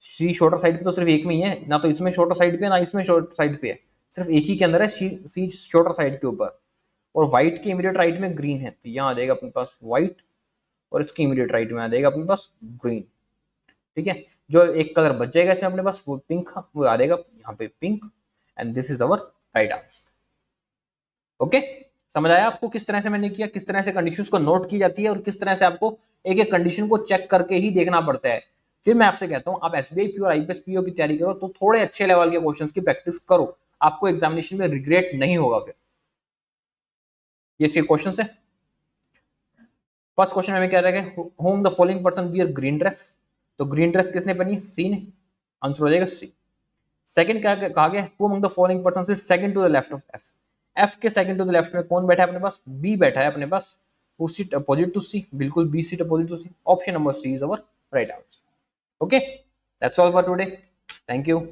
सी शॉर्टर साइड पे तो सिर्फ एक में ही है ना, तो इसमें शॉर्टर साइड पे ना इसमें शॉर्टर साइड पे है, सिर्फ एक ही के अंदर है सी शॉर्टर साइड के ऊपर। और व्हाइट के इमीडिएट राइट में ग्रीन है, तो यहाँ आ जाएगा अपने पास व्हाइट, और इसके इमीडिएट राइट में आ जाएगा अपने पास ग्रीन। ठीक है, जो एक कलर बच जाएगा इसमें अपने पास वो पिंक, वो आ जाएगा यहाँ पे pink, and this is our right answer. Okay, समझ आया आपको किस तरह से मैंने किया, किस तरह से कंडीशंस को नोट की जाती है, और किस तरह से आपको एक एक कंडीशन को चेक करके ही देखना पड़ता है। फिर मैं आपसे कहता हूं, आप एसबीआई पीओ और आईपीएस पीओ की तैयारी करो, तो थोड़े अच्छे लेवल के क्वेश्चंस की प्रैक्टिस करो, आपको एग्जामिनेशन में रिग्रेट नहीं होगा। फिर ये इसके क्वेश्चन है। फर्स्ट क्वेश्चन में क्या रहेगा, home the following person wear green dress, तो ग्रीन ड्रेस किसने पहनी? सी ने, आंसर हो जाएगा सी। सेकंड क्या कहा गया, who among the following person sit second to the left of F, F के सेकंड टू द लेफ्ट में कौन बैठा है अपने पास? बी बैठा है अपने पास, who sit opposite to C, बिल्कुल B seat opposite to C. Option number C is our right answer. Okay, that's all for today, thank you.